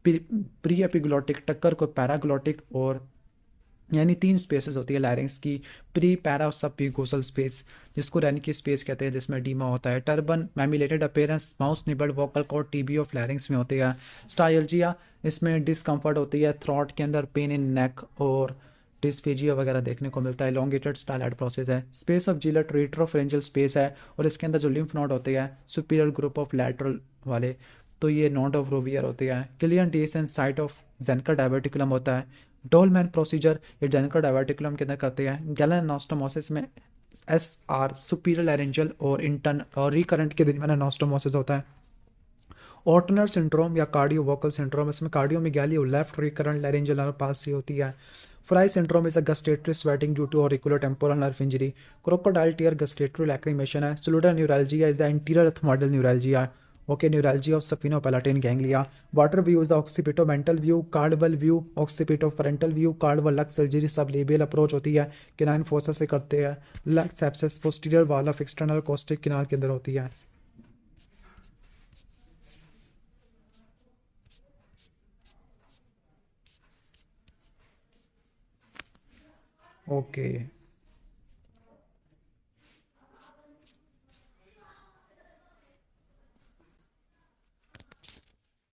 pre epiglottic, टक्कर को पैराग्लोटिक, और यानी 3 स्पेसेस होती है लैरिंग्स की, प्री, पैरा और सब प्रीकोसल स्पेस, जिसको रैन की स्पेस कहते हैं, जिसमें डीमा होता है। Turban mamillated appearance mouse nibbled vocal cord TB of larynx में होती है। स्टाइल्जिया, इसमें डिस्कम्फर्ट होती है थ्रॉट के अंदर, पेन इन नेक और डिस्फेजिया वगैरह देखने को मिलता है। एलोंगेटेड स्टाइलाइड प्रोसेस है। स्पेस ऑफ जिलेट रेट्रोफरेंजियल स्पेस है, और इसके अंदर जो लिम्फ नोड होते हैं सुपीरियर ग्रुप ऑफ लैटरल वाले, तो ये नोड ऑफ रोवियर होते हैं। क्लियन डेसन साइट ऑफ जेनिकल डायवर्टिकुलम होता है। डोलमैन प्रोसीजर ये जेनिकल डायवर्टिकुलम के अंदर करते हैं। गैलन एनास्टोमोसिस में SR सुपीरियर लैरिंजियल और इंटर्न और रिकरेंट के दिन में एनास्टोमोसिस होता है। ऑर्टनर सिंड्रोम या कार्डियो वोकल सिंड्रोम, इसमें कार्डियो में गैली और लेफ्ट रिकरेंट लैरिंजियल पास होती है। Frey syndrome is a gustatory sweating due to auricular temporal nerve injury. Crocodile tear gustatory lacrimation है। Sluder neuralgia is the anterior ethmoidal neuralgia. Okay, neuralgia of sphenopalatine ganglia. Water view is occipito mental view, Caldwell view, occipito frontal view, Caldwell Luc surgery sublabial approach होती है, canine fossa से करते हैं। Luc abscess posterior wall of external acoustic canal के अंदर होती है। Okay.